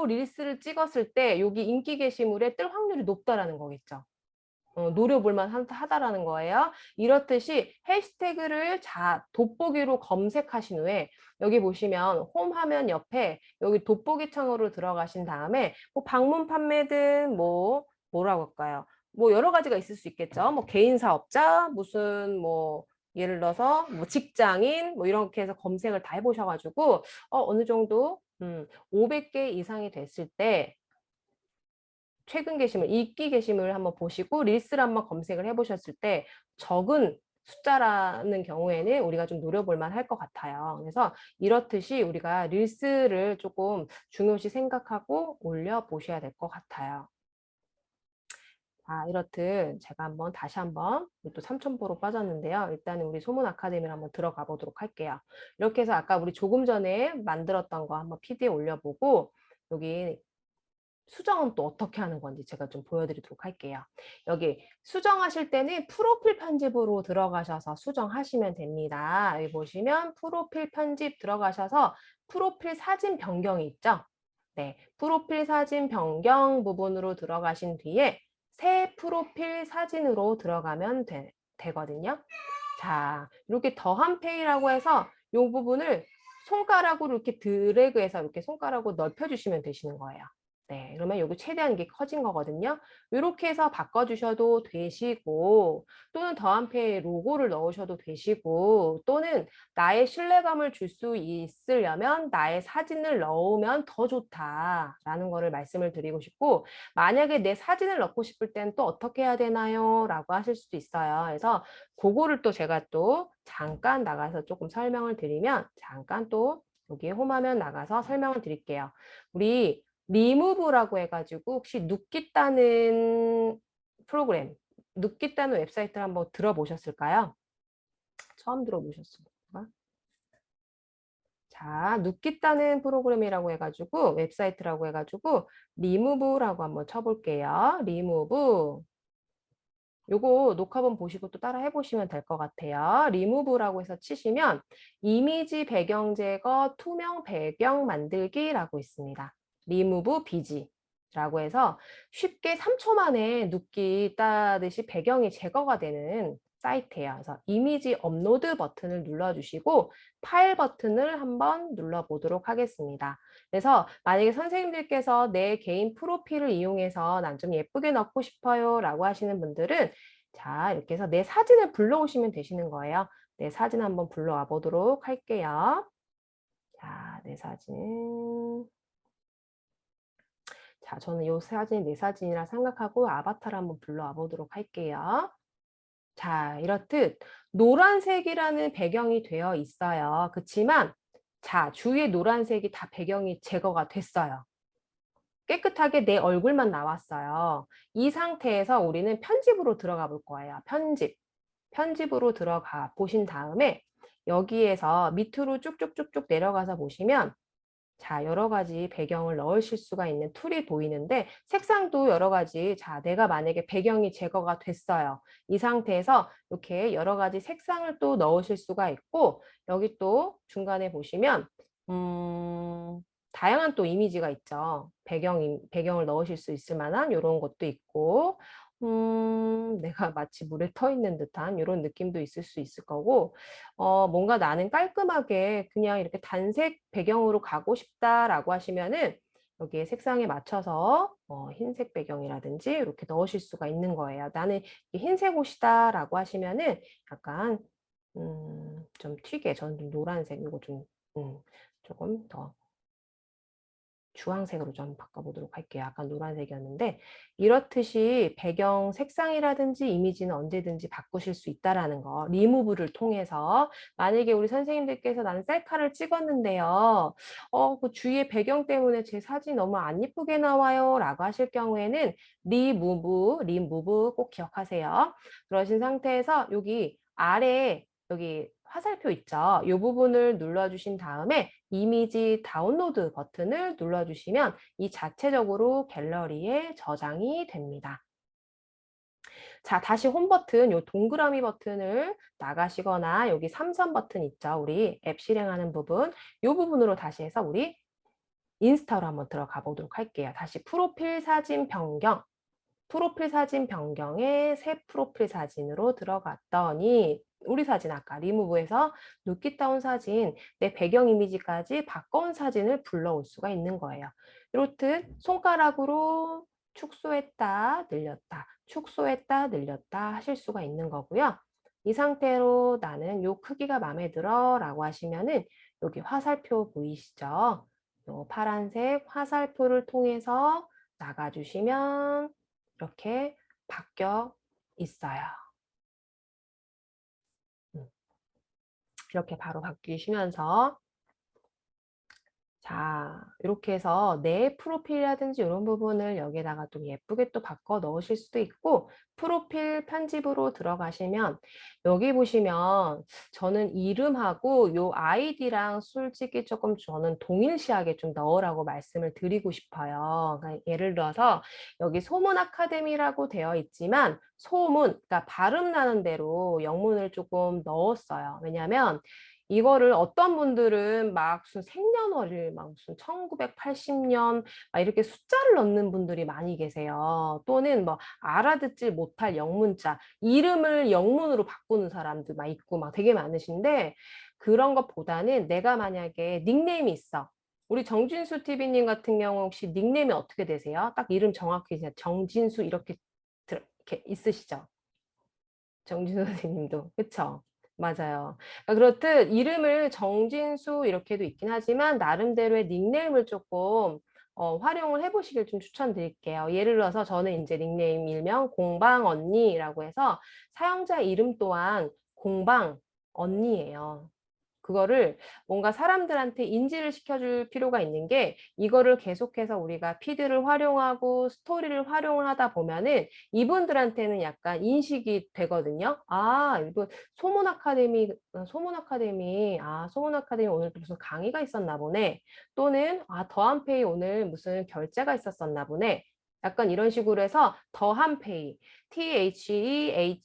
Speaker 1: 릴스를 찍었을 때 여기 인기 게시물에 뜰 확률이 높다라는 거겠죠. 노려볼만 하다라는 거예요. 이렇듯이 해시태그를 돋보기로 검색하신 후에 여기 보시면 홈 화면 옆에 여기 돋보기 창으로 들어가신 다음에 뭐 방문 판매든 뭐라고 할까요? 뭐 여러 가지가 있을 수 있겠죠. 뭐 개인 사업자, 무슨 뭐 예를 들어서 뭐 직장인 뭐 이렇게 해서 검색을 다 해보셔가지고 어느 정도 500개 이상이 됐을 때 최근 게시물, 인기 게시물을 한번 보시고 릴스를 한번 검색을 해보셨을 때 적은 숫자라는 경우에는 우리가 좀 노려볼 만할 것 같아요. 그래서 이렇듯이 우리가 릴스를 조금 중요시 생각하고 올려보셔야 될 것 같아요. 아, 이렇듯 제가 다시 한번 또 3000보로 빠졌는데요. 일단은 우리 소문 아카데미를 한번 들어가 보도록 할게요. 이렇게 해서 아까 우리 조금 전에 만들었던 거 한번 PD에 올려보고 여기 수정은 또 어떻게 하는 건지 제가 좀 보여드리도록 할게요. 여기 수정하실 때는 프로필 편집으로 들어가셔서 수정하시면 됩니다. 여기 보시면 프로필 편집 들어가셔서 프로필 사진 변경이 있죠? 네, 프로필 사진 변경 부분으로 들어가신 뒤에 새 프로필 사진으로 들어가면 되거든요. 자, 이렇게 더한 페이라고 해서 이 부분을 손가락으로 이렇게 드래그해서 이렇게 손가락으로 넓혀주시면 되시는 거예요. 네, 그러면 여기 최대한 이게 커진 거거든요. 이렇게 해서 바꿔주셔도 되시고, 또는 더한페이 로고를 넣으셔도 되시고, 또는 나의 신뢰감을 줄 수 있으려면 나의 사진을 넣으면 더 좋다라는 거를 말씀을 드리고 싶고, 만약에 내 사진을 넣고 싶을 땐 또 어떻게 해야 되나요? 라고 하실 수도 있어요. 그래서 그거를 또 제가 또 잠깐 나가서 조금 설명을 드리면, 잠깐 또 여기 홈화면 나가서 설명을 드릴게요. 우리 리무브라고 해가지고 혹시 눕기 따는 프로그램, 눕기 따는 웹사이트를 한번 들어보셨을까요? 처음 들어보셨을까? 자, 눕기 따는 프로그램이라고 해가지고 웹사이트라고 해가지고 리무브라고 한번 쳐볼게요. 리무브. 요거 녹화본 보시고 또 따라 해보시면 될 것 같아요. 리무브라고 해서 치시면 이미지 배경 제거 투명 배경 만들기라고 있습니다. 리무브 비지라고 해서 쉽게 3초 만에 눕기 따듯이 배경이 제거가 되는 사이트예요. 그래서 이미지 업로드 버튼을 눌러주시고 파일 버튼을 한번 눌러보도록 하겠습니다. 그래서 만약에 선생님들께서 내 개인 프로필을 이용해서 난 좀 예쁘게 넣고 싶어요 라고 하시는 분들은 자, 이렇게 해서 내 사진을 불러오시면 되시는 거예요. 내 사진 한번 불러와 보도록 할게요. 자, 내 사진. 자, 저는 이 사진이 내 사진이라 생각하고 아바타를 한번 불러와 보도록 할게요. 자, 이렇듯 노란색이라는 배경이 되어 있어요. 그렇지만 자, 주위에 노란색이 다 배경이 제거가 됐어요. 깨끗하게 내 얼굴만 나왔어요. 이 상태에서 우리는 편집으로 들어가 볼 거예요. 편집으로 들어가 보신 다음에 여기에서 밑으로 쭉쭉쭉쭉 내려가서 보시면 자, 여러 가지 배경을 넣으실 수가 있는 툴이 보이는데 색상도 여러 가지 자, 내가 만약에 배경이 제거가 됐어요. 이 상태에서 이렇게 여러 가지 색상을 또 넣으실 수가 있고 여기 또 중간에 보시면 다양한 또 이미지가 있죠. 배경을 넣으실 수 있을 만한 이런 것도 있고 내가 마치 물에 떠 있는 듯한 이런 느낌도 있을 수 있을 거고 뭔가 나는 깔끔하게 그냥 이렇게 단색 배경으로 가고 싶다라고 하시면은 여기에 색상에 맞춰서 흰색 배경이라든지 이렇게 넣으실 수가 있는 거예요. 나는 흰색 옷이다라고 하시면은 약간 좀 튀게 저는 좀 노란색 이거 좀 조금 더 주황색으로 좀 바꿔보도록 할게요. 아까 노란색이었는데 이렇듯이 배경 색상이라든지 이미지는 언제든지 바꾸실 수 있다라는 거 리무브를 통해서 만약에 우리 선생님들께서 나는 셀카를 찍었는데요. 그 주위에 배경 때문에 제 사진이 너무 안 예쁘게 나와요 라고 하실 경우에는 리무브 꼭 기억하세요. 그러신 상태에서 여기 아래 여기 화살표 있죠. 이 부분을 눌러주신 다음에 이미지 다운로드 버튼을 눌러주시면 이 자체적으로 갤러리에 저장이 됩니다. 자, 다시 홈 버튼, 요 동그라미 버튼을 나가시거나 여기 삼선 버튼 있죠. 우리 앱 실행하는 부분, 요 부분으로 다시 해서 우리 인스타로 한번 들어가 보도록 할게요. 다시 프로필 사진 변경. 프로필 사진 변경에 새 프로필 사진으로 들어갔더니 우리 사진 아까 리무브해서 눕기 다운 사진 내 배경 이미지까지 바꿔온 사진을 불러올 수가 있는 거예요. 이렇듯 손가락으로 축소했다 늘렸다 축소했다 늘렸다 하실 수가 있는 거고요. 이 상태로 나는 요 크기가 마음에 들어 라고 하시면은 여기 화살표 보이시죠? 요 파란색 화살표를 통해서 나가주시면 이렇게 바뀌어 있어요. 이렇게 바로 바뀌시면서 자, 이렇게 해서 내 프로필이라든지 이런 부분을 여기다가 좀 예쁘게 또 바꿔 넣으실 수도 있고, 프로필 편집으로 들어가시면 여기 보시면 저는 이름하고 요 아이디랑 솔직히 조금 저는 동일시하게 좀 넣으라고 말씀을 드리고 싶어요. 그러니까 예를 들어서 여기 소문 아카데미라고 되어 있지만 소문, 그러니까 발음 나는 대로 영문을 조금 넣었어요. 왜냐하면 이거를 어떤 분들은 막 무슨 생년월일 막 무슨 1980년 막 이렇게 숫자를 넣는 분들이 많이 계세요. 또는 뭐 알아듣질 못할 영문자, 이름을 영문으로 바꾸는 사람들 막 있고 막 되게 많으신데, 그런 것보다는 내가 만약에 닉네임이 있어. 우리 정진수 TV님 같은 경우 혹시 닉네임이 어떻게 되세요? 딱 이름 정확히 이제 정진수 이렇게 이렇게 있으시죠? 정진수 선생님도. 그쵸? 맞아요. 그렇듯 이름을 정진수 이렇게도 있긴 하지만 나름대로의 닉네임을 조금 활용을 해보시길 좀 추천드릴게요. 예를 들어서 저는 이제 닉네임 일명 공방 언니라고 해서 사용자 이름 또한 공방 언니예요. 그거를 뭔가 사람들한테 인지를 시켜줄 필요가 있는 게, 이거를 계속해서 우리가 피드를 활용하고 스토리를 활용을 하다 보면은 이분들한테는 약간 인식이 되거든요. 아, 이분 소문 아카데미 오늘 또 무슨 강의가 있었나 보네. 또는 아, 더한페이 오늘 무슨 결제가 있었었나 보네. 약간 이런 식으로 해서 더한페이, THEH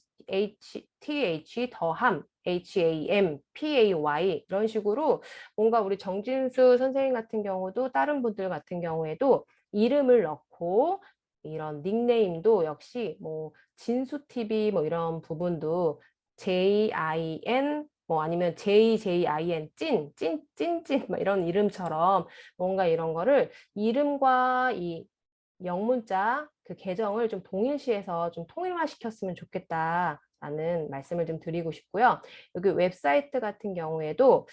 Speaker 1: 더함, HAM, PAY 이런 식으로 뭔가 우리 정진수 선생님 같은 경우도 다른 분들 같은 경우에도 이름을 넣고 이런 닉네임도 역시 뭐 진수TV 뭐 이런 부분도 JIN 뭐 아니면 JJIN 찐찐찐찐 막 이런 이름처럼 뭔가 이런 거를 이름과 이 영문자 그 계정을 좀 동일시해서 좀 통일화 시켰으면 좋겠다라는 말씀을 좀 드리고 싶고요. 여기 웹사이트 같은 경우에도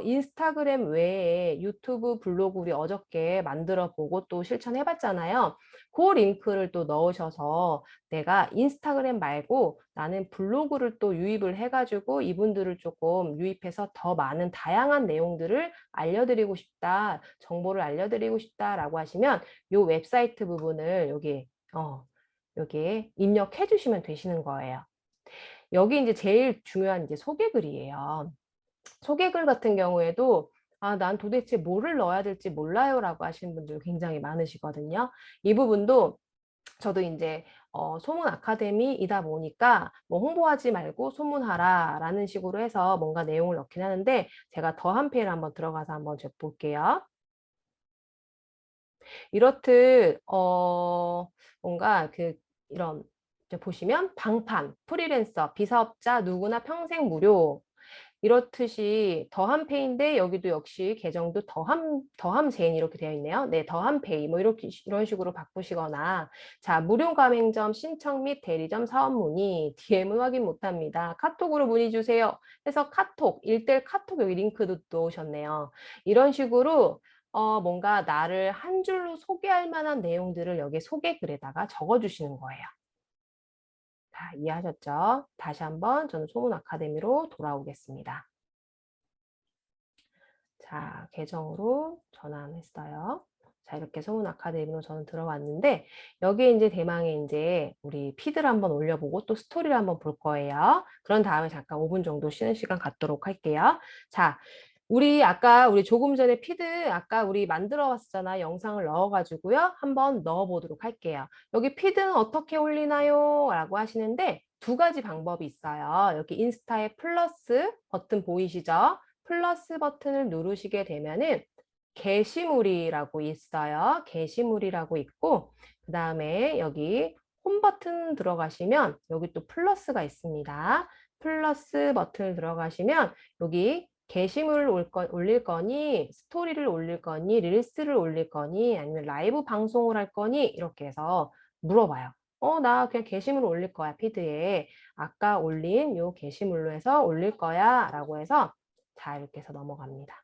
Speaker 1: 인스타그램 외에 유튜브 블로그 우리 어저께 만들어 보고 또 실천해 봤잖아요. 그 링크를 또 넣으셔서 내가 인스타그램 말고 나는 블로그를 또 유입을 해가지고 이분들을 조금 유입해서 더 많은 다양한 내용들을 알려드리고 싶다, 정보를 알려드리고 싶다라고 하시면 요 웹사이트 부분을 여기에 입력해 주시면 되시는 거예요. 여기 이제 제일 중요한 이제 소개글이에요. 소개글 같은 경우에도 아, 난 도대체 뭐를 넣어야 될지 몰라요라고 하시는 분들 굉장히 많으시거든요. 이 부분도 저도 이제 소문 아카데미이다 보니까 뭐 홍보하지 말고 소문하라라는 식으로 해서 뭔가 내용을 넣긴 하는데, 제가 더한 페이를 한번 들어가서 한번 볼게요. 이렇듯 뭔가 이런 보시면 방판, 프리랜서, 비사업자 누구나 평생 무료 이렇듯이 더함페이인데 여기도 역시 계정도 더함제인 이렇게 되어 있네요. 네, 더함페이 뭐 이렇게 이런 식으로 바꾸시거나, 자, 무료 가맹점 신청 및 대리점 사업 문의 DM은 확인 못합니다. 카톡으로 문의 주세요. 해서 카톡, 일대일 카톡 여기 링크도 넣으셨네요. 이런 식으로 뭔가 나를 한 줄로 소개할 만한 내용들을 여기 소개글에다가 적어주시는 거예요. 자, 이해하셨죠? 다시 한번 저는 소문 아카데미로 돌아오겠습니다. 자, 계정으로 전환했어요. 자, 이렇게 소문 아카데미로 저는 들어왔는데, 여기에 이제 대망의 이제 우리 피드를 한번 올려보고 또 스토리를 한번 볼 거예요. 그런 다음에 잠깐 5분 정도 쉬는 시간 갖도록 할게요. 자, 우리 조금 전에 피드 아까 우리 만들어 왔잖아. 영상을 넣어가지고요. 한번 넣어보도록 할게요. 여기 피드는 어떻게 올리나요? 라고 하시는데 두 가지 방법이 있어요. 여기 인스타에 플러스 버튼 보이시죠? 플러스 버튼을 누르시게 되면은 게시물이라고 있어요. 게시물이라고 있고, 그 다음에 여기 홈 버튼 들어가시면 여기 또 플러스가 있습니다. 플러스 버튼을 들어가시면 여기 게시물을 올릴 거니, 스토리를 올릴 거니, 릴스를 올릴 거니, 아니면 라이브 방송을 할 거니, 이렇게 해서 물어봐요. 나 그냥 게시물 올릴 거야, 피드에. 아까 올린 요 게시물로 해서 올릴 거야, 라고 해서 자, 이렇게 해서 넘어갑니다.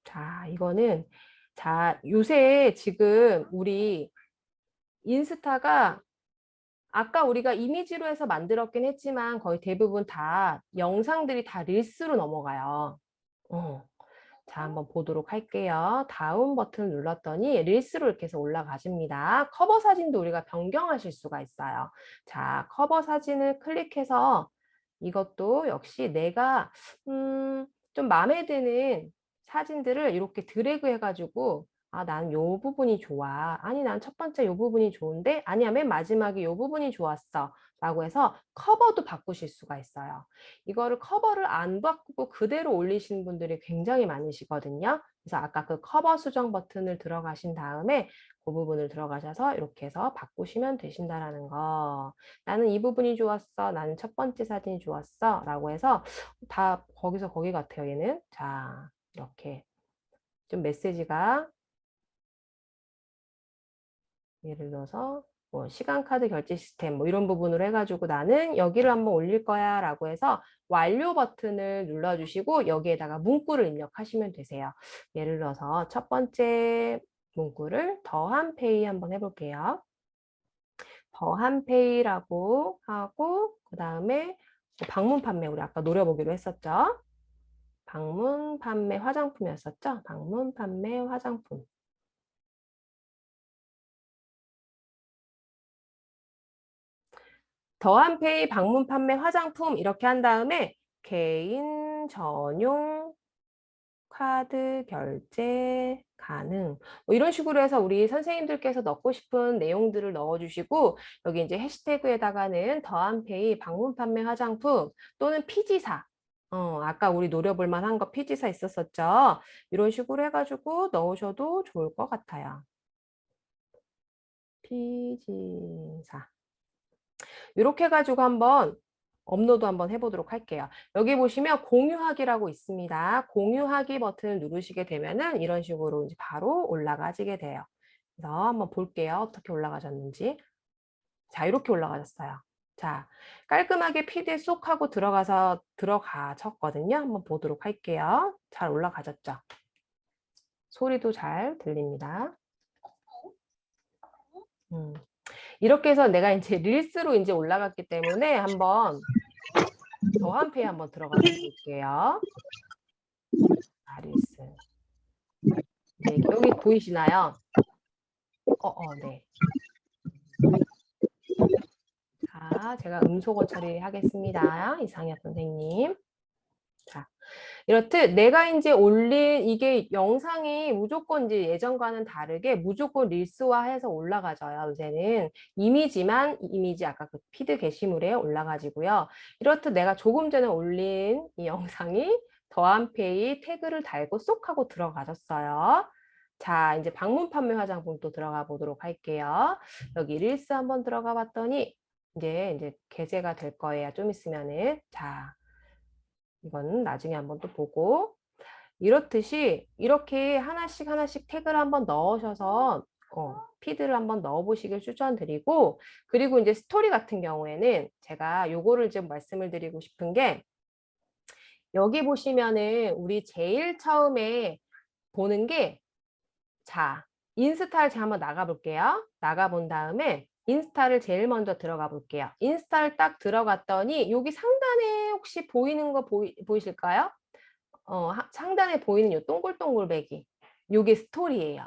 Speaker 1: 자, 이거는 자, 요새 지금 우리 인스타가 아까 우리가 이미지로 해서 만들었긴 했지만 거의 대부분 다 영상들이 다 릴스로 넘어가요. 자, 한번 보도록 할게요. 다운 버튼을 눌렀더니 릴스로 이렇게 해서 올라가집니다. 커버 사진도 우리가 변경하실 수가 있어요. 자, 커버 사진을 클릭해서 이것도 역시 내가 좀 마음에 드는 사진들을 이렇게 드래그 해가지고 아, 난 요 부분이 좋아. 아니, 난 첫 번째 요 부분이 좋은데 아니야, 맨 마지막에 요 부분이 좋았어. 라고 해서 커버도 바꾸실 수가 있어요. 이거를 커버를 안 바꾸고 그대로 올리시는 분들이 굉장히 많으시거든요. 그래서 아까 그 커버 수정 버튼을 들어가신 다음에 그 부분을 들어가셔서 이렇게 해서 바꾸시면 되신다라는 거. 나는 이 부분이 좋았어. 나는 첫 번째 사진이 좋았어. 라고 해서 다 거기서 거기 같아요, 얘는. 자, 이렇게 좀 메시지가 예를 들어서 뭐 시간카드 결제 시스템 뭐 이런 부분으로 해가지고 나는 여기를 한번 올릴 거야 라고 해서 완료 버튼을 눌러주시고 여기에다가 문구를 입력하시면 되세요. 예를 들어서 첫 번째 문구를 더한 페이 한번 해볼게요. 더한 페이라고 하고 그 다음에 방문 판매 우리 아까 노려보기로 했었죠. 방문 판매 화장품이었었죠. 방문 판매 화장품. 더한페이 방문 판매 화장품 이렇게 한 다음에 개인 전용 카드 결제 가능 뭐 이런 식으로 해서 우리 선생님들께서 넣고 싶은 내용들을 넣어주시고 여기 이제 해시태그에다가는 더한페이 방문 판매 화장품 또는 피지사 아까 우리 노려볼 만한 거 피지사 있었었죠. 이런 식으로 해가지고 넣으셔도 좋을 것 같아요. 피지사 이렇게 해가지고 한번 업로드 한번 해보도록 할게요. 여기 보시면 공유하기라고 있습니다. 공유하기 버튼을 누르시게 되면은 이런 식으로 이제 바로 올라가지게 돼요. 그래서 한번 볼게요. 어떻게 올라가셨는지. 자, 이렇게 올라가셨어요. 자, 깔끔하게 PD 쏙 하고 들어가셨거든요. 한번 보도록 할게요. 잘 올라가졌죠? 소리도 잘 들립니다. 이렇게 해서 내가 이제 릴스로 이제 올라갔기 때문에 한번 더한페이 한번 들어가서 볼게요. 릴스. 네, 여기 보이시나요? 네. 자, 제가 음소거 처리하겠습니다. 이상엽 선생님. 자, 이렇듯 내가 이제 올린 이게 영상이 무조건 이제 예전과는 다르게 무조건 릴스화해서 올라가져요. 요새는 이미지만 이미지 아까 그 피드 게시물에 올라가지고요. 이렇듯 내가 조금 전에 올린 이 영상이 더한페이 태그를 달고 쏙 하고 들어가졌어요. 자, 이제 방문 판매 화장품 또 들어가 보도록 할게요. 여기 릴스 한번 들어가 봤더니 이제 게재가 될 거예요. 좀 있으면은. 자, 이건 나중에 한번 또 보고 이렇듯이 이렇게 하나씩 하나씩 태그를 한번 넣으셔서 피드를 한번 넣어 보시길 추천드리고 그리고 이제 스토리 같은 경우에는 제가 요거를 좀 말씀을 드리고 싶은 게 여기 보시면은 우리 제일 처음에 보는 게 자, 인스타를 제가 한번 나가 볼게요. 나가 본 다음에 인스타를 제일 먼저 들어가 볼게요. 인스타를 딱 들어갔더니 여기 상단에 혹시 보이는 거 보이실까요? 상단에 보이는 요 동글동글배기. 요게 스토리예요.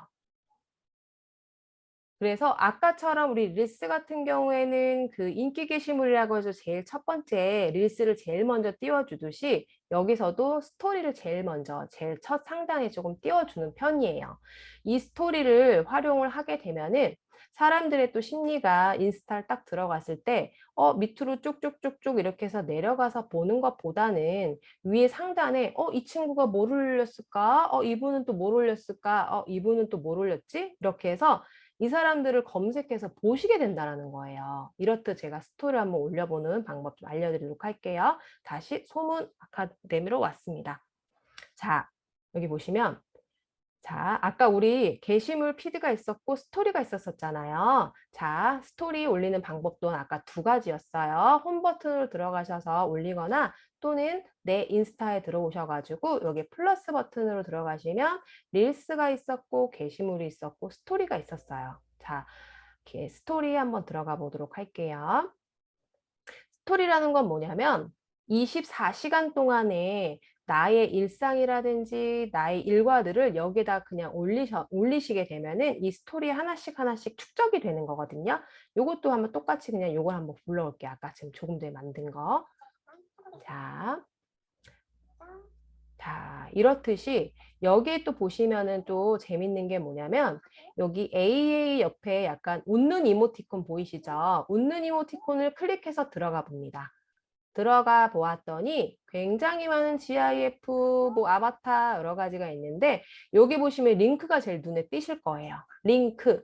Speaker 1: 그래서 아까처럼 우리 릴스 같은 경우에는 그 인기 게시물이라고 해서 제일 첫 번째 릴스를 제일 먼저 띄워주듯이 여기서도 스토리를 제일 먼저 제일 첫 상단에 조금 띄워주는 편이에요. 이 스토리를 활용을 하게 되면은 사람들의 또 심리가 인스타를 딱 들어갔을 때 밑으로 쭉쭉쭉쭉 이렇게 해서 내려가서 보는 것보다는 위에 상단에 이 친구가 뭘 올렸을까? 이분은 또 뭘 올렸을까? 이분은 또 뭘 올렸지? 이렇게 해서 이 사람들을 검색해서 보시게 된다는 거예요. 이렇듯 제가 스토리를 한번 올려보는 방법 좀 알려드리도록 할게요. 다시 소문 아카데미로 왔습니다. 자, 여기 보시면 자, 아까 우리 게시물 피드가 있었고 스토리가 있었잖아요. 자, 스토리 올리는 방법도 아까 두 가지였어요. 홈 버튼으로 들어가셔서 올리거나 또는 내 인스타에 들어오셔가지고 여기 플러스 버튼으로 들어가시면 릴스가 있었고 게시물이 있었고 스토리가 있었어요. 자, 이렇게 스토리 한번 들어가 보도록 할게요. 스토리라는 건 뭐냐면 24시간 동안에 나의 일상이라든지 나의 일과들을 여기다 그냥 올리시게 되면은 이 스토리에 하나씩 하나씩 축적이 되는 거거든요. 요것도 한번 똑같이 그냥 요걸 한번 불러올게요. 아까 지금 조금 전에 만든 거. 자, 이렇듯이 여기에 또 보시면은 또 재밌는 게 뭐냐면 여기 AA 옆에 약간 웃는 이모티콘 보이시죠? 웃는 이모티콘을 클릭해서 들어가 봅니다. 들어가 보았더니 굉장히 많은 GIF, 뭐 아바타 여러 가지가 있는데 여기 보시면 링크가 제일 눈에 띄실 거예요. 링크.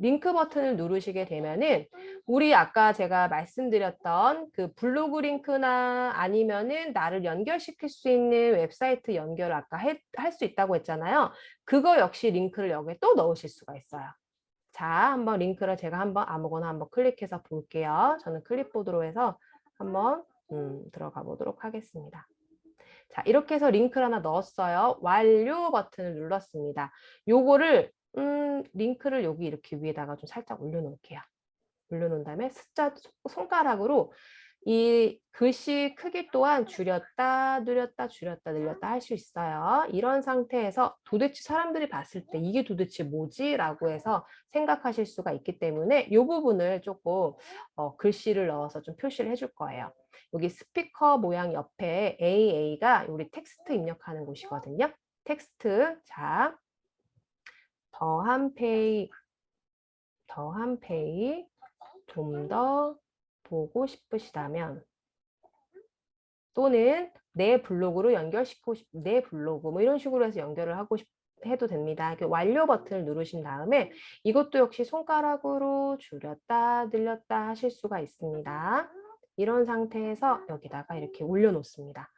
Speaker 1: 링크 버튼을 누르시게 되면은 우리 아까 제가 말씀드렸던 그 블로그 링크나 아니면은 나를 연결시킬 수 있는 웹사이트 연결을 아까 할 수 있다고 했잖아요. 그거 역시 링크를 여기에 또 넣으실 수가 있어요. 자, 한번 링크를 제가 한번 아무거나 한번 클릭해서 볼게요. 저는 클립보드로 해서 한번 들어가 보도록 하겠습니다. 자, 이렇게 해서 링크를 하나 넣었어요. 완료 버튼을 눌렀습니다. 요거를 링크를 여기 이렇게 위에다가 좀 살짝 올려놓을게요. 올려놓은 다음에 숫자 손가락으로 이 글씨 크기 또한 줄였다, 늘렸다, 줄였다, 늘렸다 할 수 있어요. 이런 상태에서 도대체 사람들이 봤을 때 이게 도대체 뭐지? 라고 해서 생각하실 수가 있기 때문에 이 부분을 조금 글씨를 넣어서 좀 표시를 해줄 거예요. 여기 스피커 모양 옆에 AA가 우리 텍스트 입력하는 곳이거든요. 텍스트, 자, 더한 페이 좀 더 보고 싶으시다면 또는 내 블로그로 연결시키고 내 블로그 뭐 이런 식으로 해서 연결을 해도 됩니다. 완료 버튼을 누르신 다음에 이것도 역시 손가락으로 줄였다 늘렸다 하실 수가 있습니다. 이런 상태에서 여기다가 이렇게 올려놓습니다.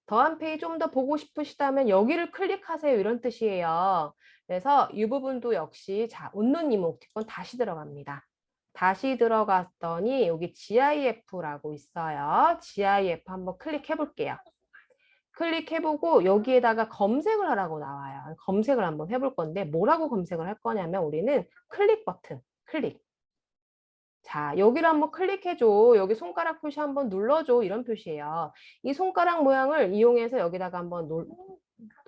Speaker 1: 더한 페이 좀 더 보고 싶으시다면 여기를 클릭하세요 이런 뜻이에요. 그래서 이 부분도 역시 자 웃는 이모티콘 다시 들어갑니다. 다시 들어갔더니 여기 GIF라고 있어요. GIF 한번 클릭해 볼게요. 클릭해보고 여기에다가 검색을 하라고 나와요. 검색을 한번 해볼 건데 뭐라고 검색을 할 거냐면 우리는 클릭 버튼, 클릭. 자, 여기를 한번 클릭해줘. 여기 손가락 표시 한번 눌러줘. 이런 표시예요. 이 손가락 모양을 이용해서 여기다가 한번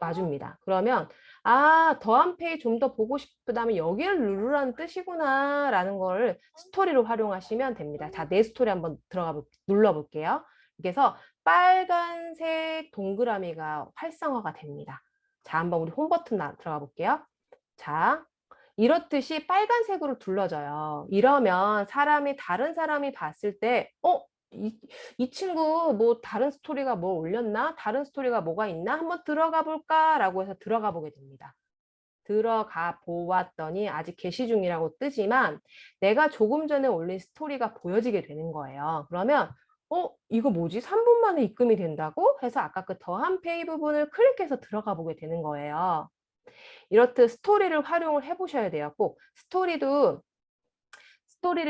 Speaker 1: 놔줍니다. 그러면 아, 더한 페이 좀 더 보고 싶다면 여기를 누르라는 뜻이구나 라는 걸 스토리로 활용하시면 됩니다. 자, 내 스토리 한번 눌러볼게요. 그래서 빨간색 동그라미가 활성화가 됩니다. 자, 한번 우리 홈 버튼 들어가 볼게요. 자, 이렇듯이 빨간색으로 둘러져요. 이러면 다른 사람이 봤을 때, 이 친구 뭐 다른 스토리가 뭐 올렸나? 다른 스토리가 뭐가 있나? 한번 들어가 볼까? 라고 해서 들어가 보게 됩니다. 들어가 보았더니 아직 게시 중이라고 뜨지만 내가 조금 전에 올린 스토리가 보여지게 되는 거예요. 그러면 이거 뭐지? 3분 만에 입금이 된다고? 해서 아까 그 더한 페이 부분을 클릭해서 들어가 보게 되는 거예요. 이렇듯 스토리를 활용을 해보셔야 돼요. 꼭 스토리를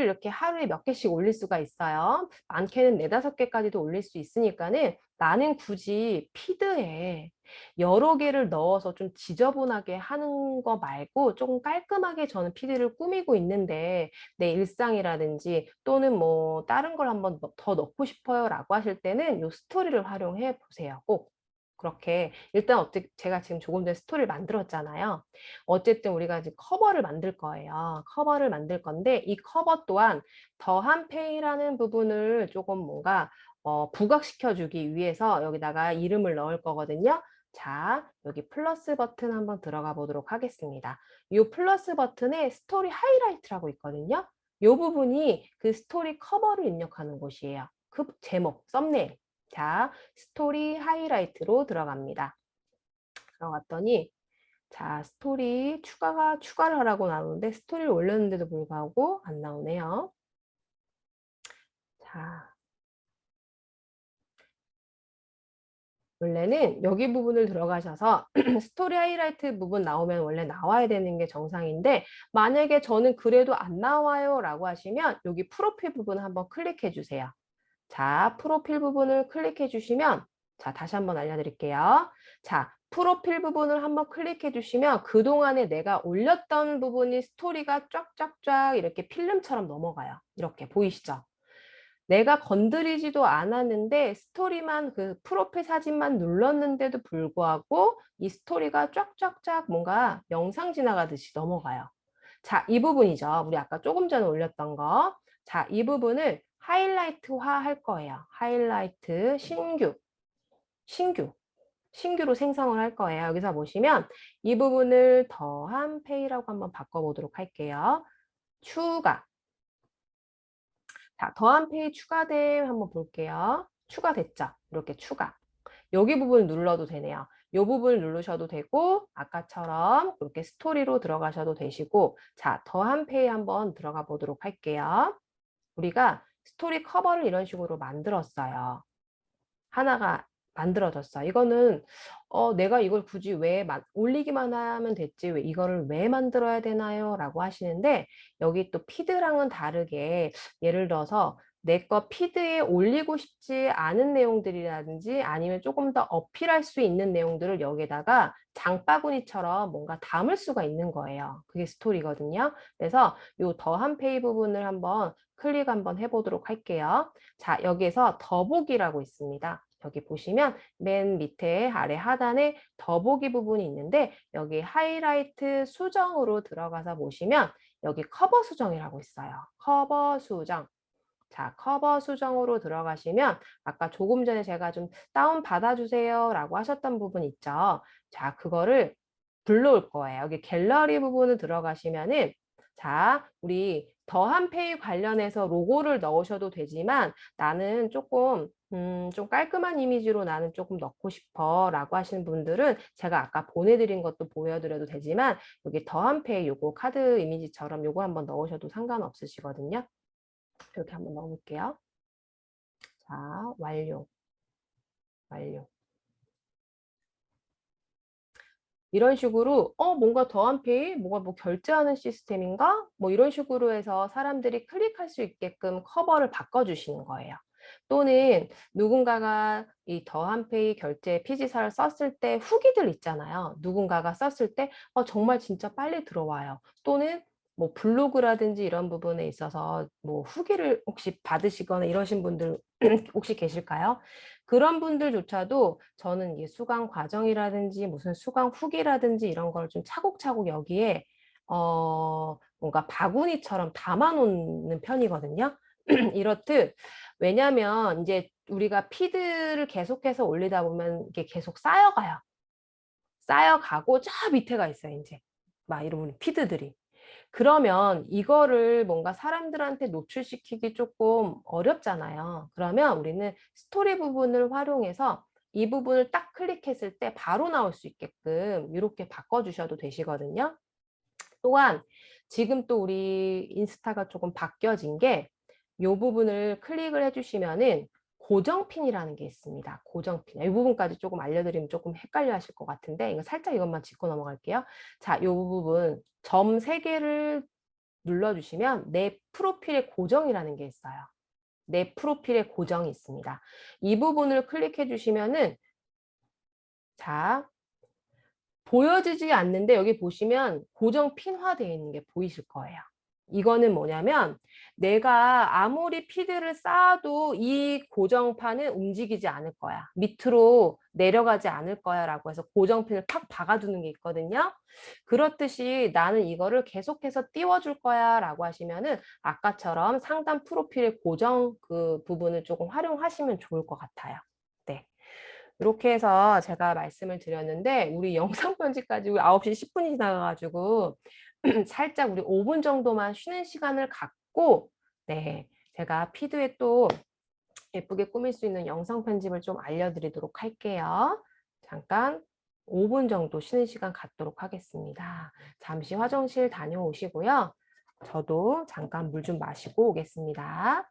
Speaker 1: 이렇게 하루에 몇 개씩 올릴 수가 있어요. 많게는 4, 5개까지도 올릴 수 있으니까는 나는 굳이 피드에 여러 개를 넣어서 좀 지저분하게 하는 거 말고 조금 깔끔하게 저는 피드를 꾸미고 있는데 내 일상이라든지 또는 뭐 다른 걸 한번 더 넣고 싶어요 라고 하실 때는 이 스토리를 활용해 보세요. 꼭. 그렇게 일단 어떻게 제가 지금 조금 전에 스토리를 만들었잖아요. 어쨌든 우리가 이제 커버를 만들 거예요. 커버를 만들 건데 이 커버 또한 더한 페이라는 부분을 조금 뭔가 부각시켜 주기 위해서 여기다가 이름을 넣을 거거든요. 자, 여기 플러스 버튼 한번 들어가 보도록 하겠습니다. 이 플러스 버튼에 스토리 하이라이트라고 있거든요. 이 부분이 그 스토리 커버를 입력하는 곳이에요. 그 제목, 썸네일. 자, 스토리 하이라이트로 들어갑니다. 들어갔더니 자, 스토리 추가를 하라고 나오는데 스토리를 올렸는데도 불구하고 안 나오네요. 자, 원래는 여기 부분을 들어가셔서 스토리 하이라이트 부분 나오면 원래 나와야 되는 게 정상인데 만약에 저는 그래도 안 나와요 라고 하시면 여기 프로필 부분 한번 클릭해 주세요. 자, 프로필 부분을 클릭해 주시면 자, 다시 한번 알려드릴게요. 자, 프로필 부분을 한번 클릭해 주시면 그동안에 내가 올렸던 부분이 스토리가 쫙쫙쫙 이렇게 필름처럼 넘어가요. 이렇게 보이시죠? 내가 건드리지도 않았는데 스토리만 그 프로필 사진만 눌렀는데도 불구하고 이 스토리가 쫙쫙쫙 뭔가 영상 지나가듯이 넘어가요. 자, 이 부분이죠. 우리 아까 조금 전에 올렸던 거. 자, 이 부분을 하이라이트화 할 거예요. 하이라이트 신규. 신규로 생성을 할 거예요. 여기서 보시면 이 부분을 더한 페이라고 한번 바꿔보도록 할게요. 추가. 자, 더한 페이 추가됨 한번 볼게요. 추가됐죠? 이렇게 추가. 여기 부분 눌러도 되네요. 이 부분을 누르셔도 되고 아까처럼 이렇게 스토리로 들어가셔도 되시고 자, 더한 페이 한번 들어가 보도록 할게요. 우리가 스토리 커버를 이런 식으로 만들었어요. 하나가 만들어졌어. 이거는 내가 이걸 굳이 왜 올리기만 하면 됐지 왜 이거를 왜 만들어야 되나요? 라고 하시는데 여기 또 피드랑은 다르게 예를 들어서 내 거 피드에 올리고 싶지 않은 내용들이라든지 아니면 조금 더 어필할 수 있는 내용들을 여기에다가 장바구니처럼 뭔가 담을 수가 있는 거예요. 그게 스토리거든요. 그래서 이 더한 페이 부분을 한번 클릭 한번 해보도록 할게요. 자, 여기에서 더보기라고 있습니다. 여기 보시면 맨 밑에 아래 하단에 더보기 부분이 있는데 여기 하이라이트 수정으로 들어가서 보시면 여기 커버 수정이라고 있어요. 커버 수정. 자, 커버 수정으로 들어가시면 아까 조금 전에 제가 좀 다운 받아주세요 라고 하셨던 부분 있죠. 자, 그거를 불러올 거예요. 여기 갤러리 부분을 들어가시면은 자, 우리 더한 페이 관련해서 로고를 넣으셔도 되지만 나는 조금 좀 깔끔한 이미지로 나는 조금 넣고 싶어 라고 하시는 분들은 제가 아까 보내드린 것도 보여드려도 되지만 여기 더한 페이 요거 카드 이미지처럼 요거 한번 넣으셔도 상관없으시거든요. 이렇게 한번 넣어볼게요. 자, 완료. 이런 식으로 뭔가 더한 페이, 뭔가 뭐 결제하는 시스템인가? 뭐 이런 식으로 해서 사람들이 클릭할 수 있게끔 커버를 바꿔주시는 거예요. 또는 누군가가 이 더한 페이 결제 피지사를 썼을 때 후기들 있잖아요. 누군가가 썼을 때 정말 진짜 빨리 들어와요. 또는 뭐 블로그라든지 이런 부분에 있어서 뭐 후기를 혹시 받으시거나 이러신 분들 혹시 계실까요? 그런 분들조차도 저는 이게 수강 과정이라든지 무슨 수강 후기라든지 이런 걸 좀 차곡차곡 여기에 뭔가 바구니처럼 담아놓는 편이거든요. 이렇듯 왜냐면 이제 우리가 피드를 계속해서 올리다 보면 이게 계속 쌓여가요. 쌓여가고 저 밑에가 있어요, 이제. 막 이런 피드들이. 그러면 이거를 뭔가 사람들한테 노출시키기 조금 어렵잖아요. 그러면 우리는 스토리 부분을 활용해서 이 부분을 딱 클릭했을 때 바로 나올 수 있게끔 이렇게 바꿔주셔도 되시거든요. 또한 지금 또 우리 인스타가 조금 바뀌어진 게 이 부분을 클릭을 해주시면은 고정핀이라는 게 있습니다. 고정핀. 이 부분까지 조금 알려드리면 조금 헷갈려 하실 것 같은데 이거 살짝 이것만 짚고 넘어갈게요. 자, 이 부분 점 3개를 눌러주시면 내 프로필의 고정이라는 게 있어요. 내 프로필의 고정이 있습니다. 이 부분을 클릭해 주시면은 자, 보여지지 않는데 여기 보시면 고정 핀화되어 있는 게 보이실 거예요. 이거는 뭐냐면 내가 아무리 피드를 쌓아도 이 고정판은 움직이지 않을 거야. 밑으로 내려가지 않을 거야 라고 해서 고정핀을 팍 박아두는 게 있거든요. 그렇듯이 나는 이거를 계속해서 띄워줄 거야 라고 하시면은 아까처럼 상단 프로필의 고정 그 부분을 조금 활용하시면 좋을 것 같아요. 네. 이렇게 해서 제가 말씀을 드렸는데 우리 영상 편집까지 9시 10분이 지나가가지고 살짝 우리 5분 정도만 쉬는 시간을 갖고 네, 제가 피드에 또 예쁘게 꾸밀 수 있는 영상 편집을 좀 알려드리도록 할게요. 잠깐 5분 정도 쉬는 시간 갖도록 하겠습니다. 잠시 화장실 다녀오시고요. 저도 잠깐 물 좀 마시고 오겠습니다.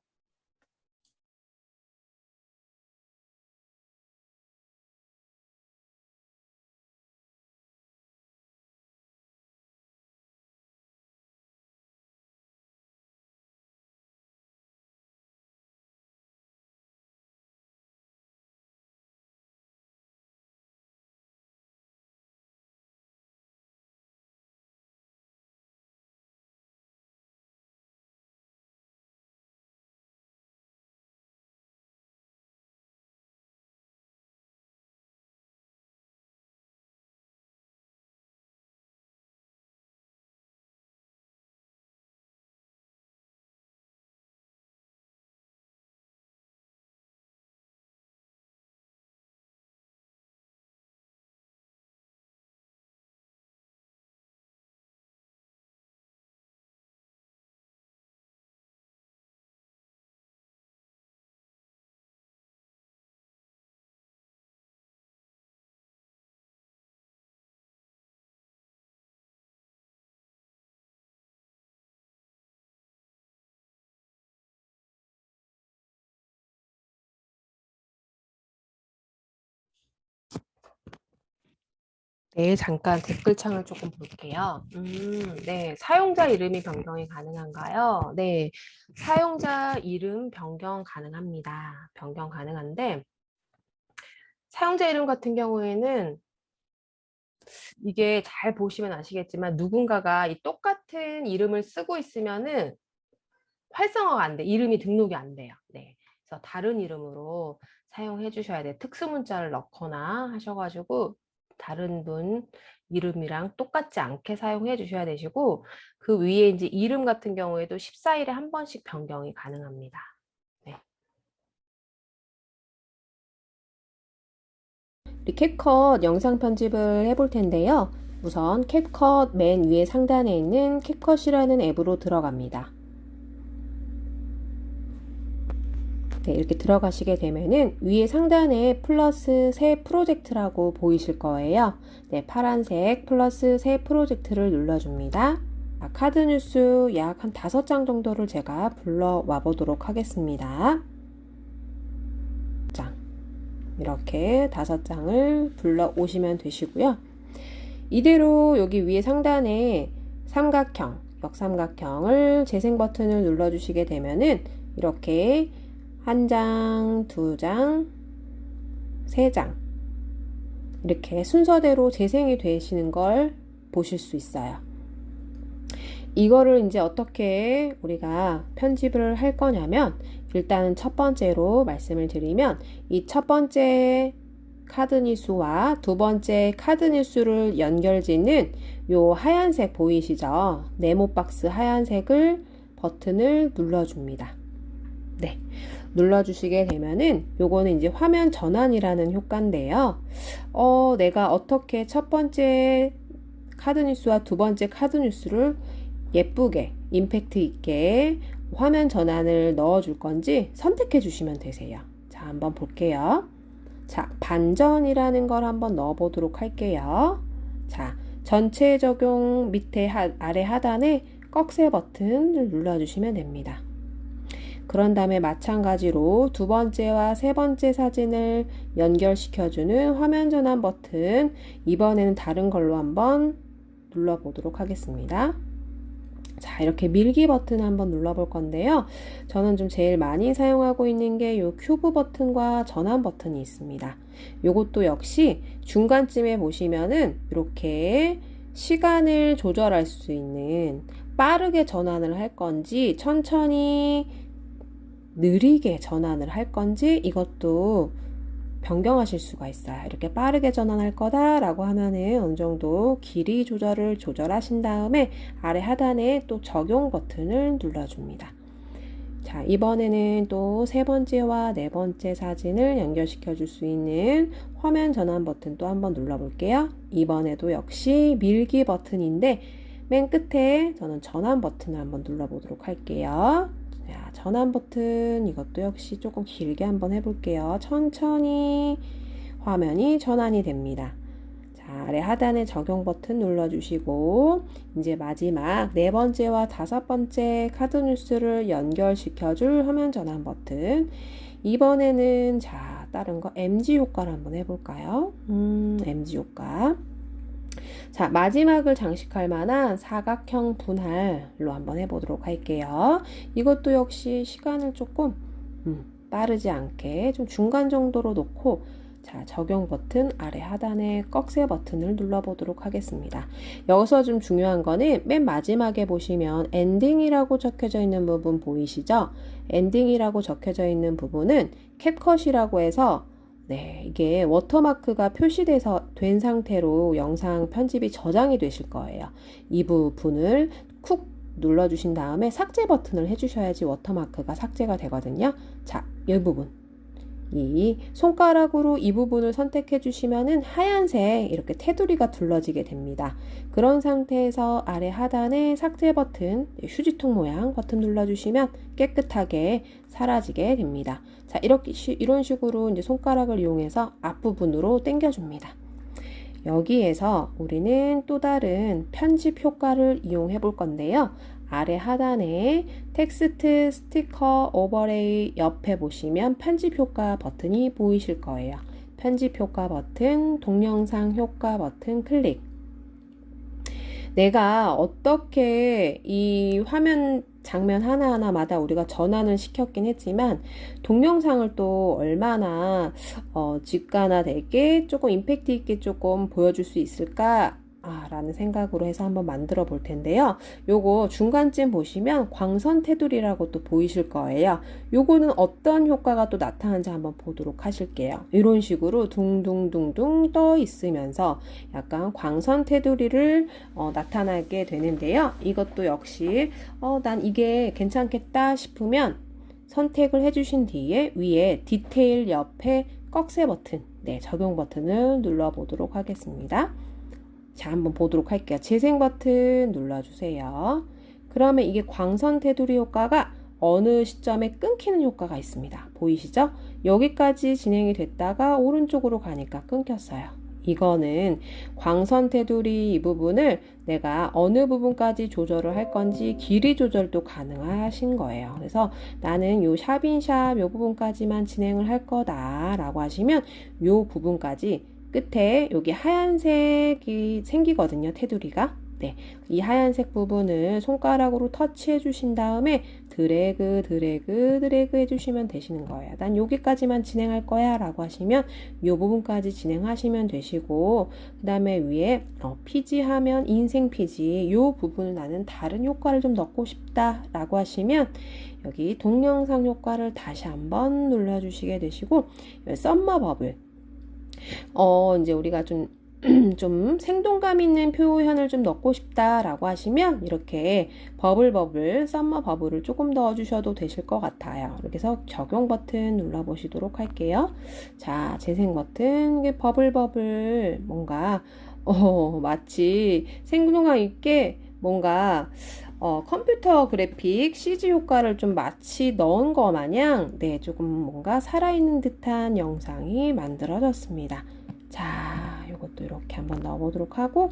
Speaker 1: 네, 잠깐 댓글창을 조금 볼게요. 네, 사용자 이름이 변경이 가능한가요? 네, 사용자 이름 변경 가능합니다. 변경 가능한데, 사용자 이름 같은 경우에는 이게 잘 보시면 아시겠지만 누군가가 이 똑같은 이름을 쓰고 있으면은 활성화가 안 돼. 이름이 등록이 안 돼요. 네. 그래서 다른 이름으로 사용해 주셔야 돼요. 특수 문자를 넣거나 하셔가지고 다른 분 이름이랑 똑같지 않게 사용해 주셔야 되시고, 그 위에 이제 이름 같은 경우에도 14일에 한 번씩 변경이 가능합니다. 네. 우리 캡컷 영상 편집을 해볼 텐데요. 우선 캡컷 맨 위에 상단에 있는 캡컷이라는 앱으로 들어갑니다. 네, 이렇게 들어가시게 되면은 위에 상단에 플러스 새 프로젝트라고 보이실 거예요. 네, 파란색 플러스 새 프로젝트를 눌러줍니다. 카드 뉴스 약 한 5장 정도를 제가 불러와 보도록 하겠습니다. 장. 이렇게 5장을 불러 오시면 되시고요. 이대로 여기 위에 상단에 삼각형, 역삼각형을 재생 버튼을 눌러주시게 되면은 이렇게 1장, 2장, 3장 이렇게 순서대로 재생이 되시는 걸 보실 수 있어요. 이거를 이제 어떻게 우리가 편집을 할 거냐면, 일단은 첫 번째로 말씀을 드리면 이 첫 번째 카드 뉴스와 두 번째 카드 뉴스를 연결짓는 요 하얀색 보이시죠? 네모박스 하얀색을 버튼을 눌러줍니다. 네. 눌러주시게 되면은 요거는 이제 화면 전환이라는 효과인데요. 내가 어떻게 첫 번째 카드 뉴스와 두 번째 카드 뉴스를 예쁘게 임팩트 있게 화면 전환을 넣어줄 건지 선택해 주시면 되세요. 자, 한번 볼게요. 자, 반전이라는 걸 한번 넣어 보도록 할게요. 자, 전체 적용 밑에 아래 하단에 꺽쇠 버튼을 눌러주시면 됩니다. 그런 다음에 마찬가지로 두 번째와 세 번째 사진을 연결시켜주는 화면 전환 버튼, 이번에는 다른 걸로 한번 눌러보도록 하겠습니다. 자, 이렇게 밀기 버튼 한번 눌러볼 건데요. 저는 좀 제일 많이 사용하고 있는 게 이 큐브 버튼과 전환 버튼이 있습니다. 요것도 역시 중간쯤에 보시면은 이렇게 시간을 조절할 수 있는, 빠르게 전환을 할 건지 천천히 느리게 전환을 할 건지 이것도 변경하실 수가 있어요. 이렇게 빠르게 전환할 거다라고 하면은 어느 정도 길이 조절을 조절하신 다음에 아래 하단에 또 적용 버튼을 눌러줍니다. 자, 이번에는 또 세 번째와 네 번째 사진을 연결시켜 줄 수 있는 화면 전환 버튼 또 한번 눌러볼게요. 이번에도 역시 밀기 버튼인데 맨 끝에 저는 전환 버튼을 한번 눌러보도록 할게요. 자, 전환 버튼 이것도 역시 조금 길게 한번 해볼게요. 천천히 화면이 전환이 됩니다. 자, 아래 하단에 적용 버튼 눌러주시고 이제 마지막 네 번째와 다섯 번째 카드 뉴스를 연결시켜줄 화면 전환 버튼, 이번에는 자, 다른 거 MG 효과를 한번 해볼까요? MG 효과. 자, 마지막을 장식할 만한 사각형 분할로 한번 해보도록 할게요. 이것도 역시 시간을 조금 빠르지 않게 좀 중간 정도로 놓고, 자, 적용 버튼 아래 하단에 꺽쇠 버튼을 눌러보도록 하겠습니다. 여기서 좀 중요한 거는 맨 마지막에 보시면 엔딩이라고 적혀져 있는 부분 보이시죠? 엔딩이라고 적혀져 있는 부분은 캡컷이라고 해서, 네, 이게 워터마크가 표시돼서 된 상태로 영상 편집이 저장이 되실 거예요. 이 부분을 쿡 눌러주신 다음에 삭제 버튼을 해주셔야지 워터마크가 삭제가 되거든요. 자, 이 부분, 이 손가락으로 이 부분을 선택해 주시면은 하얀색 이렇게 테두리가 둘러지게 됩니다. 그런 상태에서 아래 하단에 삭제 버튼, 휴지통 모양 버튼 눌러주시면 깨끗하게 사라지게 됩니다. 자, 이런 식으로 이제 손가락을 이용해서 앞부분으로 당겨줍니다. 여기에서 우리는 또 다른 편집 효과를 이용해 볼 건데요. 아래 하단에 텍스트 스티커 오버레이 옆에 보시면 편집 효과 버튼이 보이실 거예요. 편집 효과 버튼, 동영상 효과 버튼 클릭. 내가 어떻게 이 화면 장면 하나하나마다 우리가 전환을 시켰긴 했지만 동영상을 또 얼마나 직관화되게 조금 임팩트 있게 조금 보여줄 수 있을까 라는 생각으로 해서 한번 만들어 볼 텐데요. 요거 중간쯤 보시면 광선 테두리라고 또 보이실 거예요. 요거는 어떤 효과가 또 나타나는지 한번 보도록 하실게요. 이런 식으로 둥둥둥둥 떠 있으면서 약간 광선 테두리를 나타나게 되는데요. 이것도 역시 난 이게 괜찮겠다 싶으면 선택을 해주신 뒤에 위에 디테일 옆에 꺽쇠 버튼, 적용 버튼을 눌러 보도록 하겠습니다. 자, 한번 보도록 할게요. 재생 버튼 눌러주세요. 그러면 이게 광선 테두리 효과가 어느 시점에 끊기는 효과가 있습니다. 보이시죠? 여기까지 진행이 됐다가 오른쪽으로 가니까 끊겼어요. 이거는 광선 테두리 이 부분을 내가 어느 부분까지 조절을 할 건지 길이 조절도 가능하신 거예요. 그래서 나는 요 샵인샵 요 부분까지만 진행을 할 거다 라고 하시면 요 부분까지 끝에 여기 하얀색이 생기거든요. 테두리가. 이 하얀색 부분을 손가락으로 터치해 주신 다음에 드래그 해주시면 되시는 거예요. 난 여기까지만 진행할 거야 라고 하시면 이 부분까지 진행하시면 되시고, 그 다음에 위에 피지 하면 인생 피지 이 부분을 나는 다른 효과를 좀 넣고 싶다 라고 하시면 여기 동영상 효과를 다시 한번 눌러주시게 되시고, 썸머 버블 이제 우리가 좀 생동감 있는 표현을 좀 넣고 싶다라고 하시면 이렇게 버블, 썸머 버블을 조금 넣어 주셔도 되실 것 같아요. 이렇게 해서 적용 버튼 눌러 보시도록 할게요. 자, 재생 버튼, 이게 버블 뭔가 마치 생동감 있게 뭔가 컴퓨터 그래픽 CG 효과를 좀 마치 넣은 거 마냥 조금 뭔가 살아있는 듯한 영상이 만들어졌습니다. 자, 이것도 이렇게 한번 넣어보도록 하고,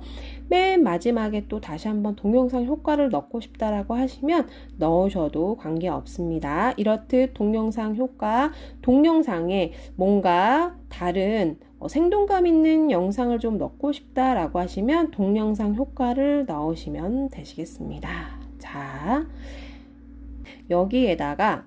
Speaker 1: 맨 마지막에 또 다시 한번 동영상 효과를 넣고 싶다라고 하시면 넣으셔도 관계없습니다. 이렇듯 동영상 효과, 동영상에 뭔가 다른 생동감 있는 영상을 좀 넣고 싶다라고 하시면 동영상 효과를 넣으시면 되시겠습니다. 자, 여기에다가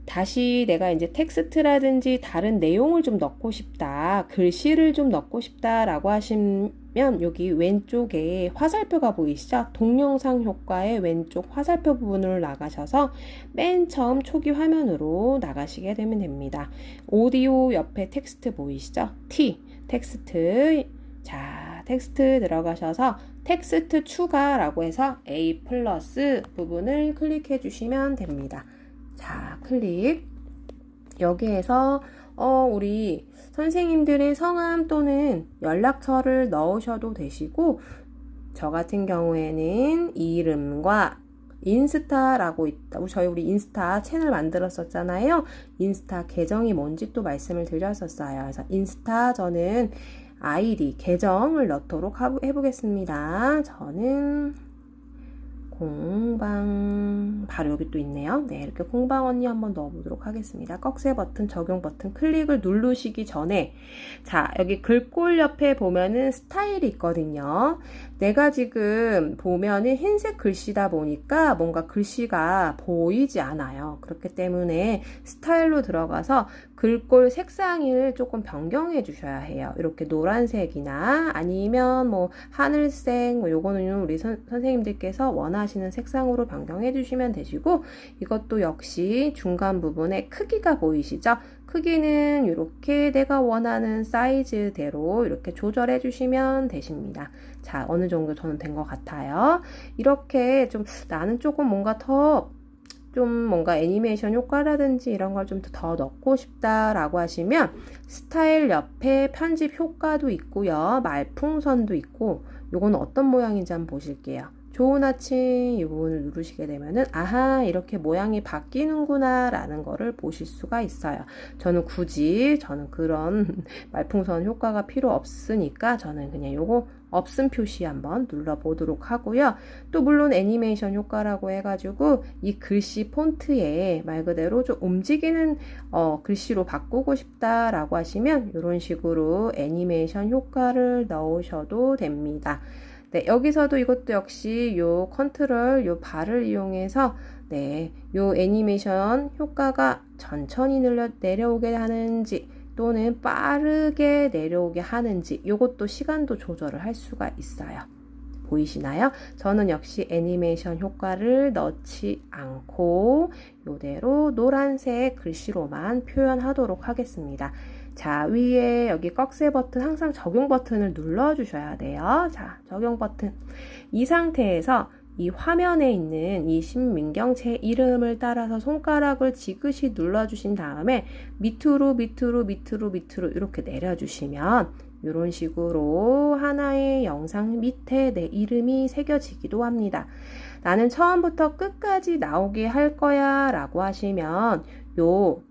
Speaker 1: 다시 내가 이제 텍스트라든지 다른 내용을 좀 넣고 싶다, 글씨를 좀 넣고 싶다라고 하시면 여기 왼쪽에 화살표가 보이시죠? 동영상 효과의 왼쪽 화살표 부분을 나가셔서 맨 처음 초기 화면으로 나가시게 되면 됩니다. 오디오 옆에 텍스트 보이시죠? T, 텍스트. 자, 텍스트 들어가셔서 텍스트 추가라고 해서 A 플러스 부분을 클릭해 주시면 됩니다. 자, 클릭. 여기에서 우리 선생님들의 성함 또는 연락처를 넣으셔도 되시고, 저 같은 경우에는 이름과 인스타라고 있다. 우리 인스타 채널 만들었었잖아요. 인스타 계정이 뭔지 또 말씀을 드렸었어요. 그래서 인스타 저는 아이디 계정을 넣도록 해보겠습니다. 저는 공방, 바로 여기 또 있네요. 이렇게 공방 언니 한번 넣어보도록 하겠습니다. 꺽쇠 버튼, 적용 버튼 클릭을 누르시기 전에, 자, 여기 글꼴 옆에 보면은 스타일이 있거든요. 내가 지금 보면은 흰색 글씨다 보니까 뭔가 글씨가 보이지 않아요. 그렇기 때문에 스타일로 들어가서 글꼴 색상을 조금 변경해 주셔야 해요. 이렇게 노란색이나 아니면 뭐 하늘색, 요거는 우리 선생님들께서 원하시는 색상으로 변경해 주시면 되시고, 이것도 역시 중간 부분에 크기가 보이시죠? 크기는 이렇게 내가 원하는 사이즈대로 이렇게 조절해 주시면 되십니다. 자, 어느 정도 저는 된 것 같아요. 이렇게 좀 나는 조금 뭔가 뭔가 애니메이션 효과라든지 이런 걸 좀 더 넣고 싶다라고 하시면 스타일 옆에 편집 효과도 있고요. 말풍선도 있고, 요거는 어떤 모양인지 한번 보실게요. 좋은 아침 이 부분을 누르시게 되면은 아하, 이렇게 모양이 바뀌는구나 라는 거를 보실 수가 있어요. 저는 그런 말풍선 효과가 필요 없으니까 저는 그냥 요거
Speaker 2: 없음 표시 한번 눌러보도록 하고요. 또 물론 애니메이션 효과라고 해가지고 이 글씨 폰트에 말 그대로 좀 움직이는 글씨로 바꾸고 싶다라고 하시면 이런 식으로 애니메이션 효과를 넣으셔도 됩니다. 네, 여기서도 이것도 역시 요 컨트롤, 요 바를 이용해서 네, 요 애니메이션 효과가 천천히 내려오게 하는지 또는 빠르게 내려오게 하는지 요것도 시간도 조절을 할 수가 있어요. 보이시나요? 저는 역시 애니메이션 효과를 넣지 않고 이대로 노란색 글씨로만 표현하도록 하겠습니다. 자, 위에 여기 꺽쇠 버튼 항상 적용 버튼을 눌러 주셔야 돼요. 자, 적용 버튼. 이 상태에서 이 화면에 있는 이 신민경 제 이름을 따라서 손가락을 지그시 눌러주신 다음에 밑으로 이렇게 내려주시면 이런 식으로 하나의 영상 밑에 내 이름이 새겨지기도 합니다. 나는 처음부터 끝까지 나오게 할 거야 라고 하시면 요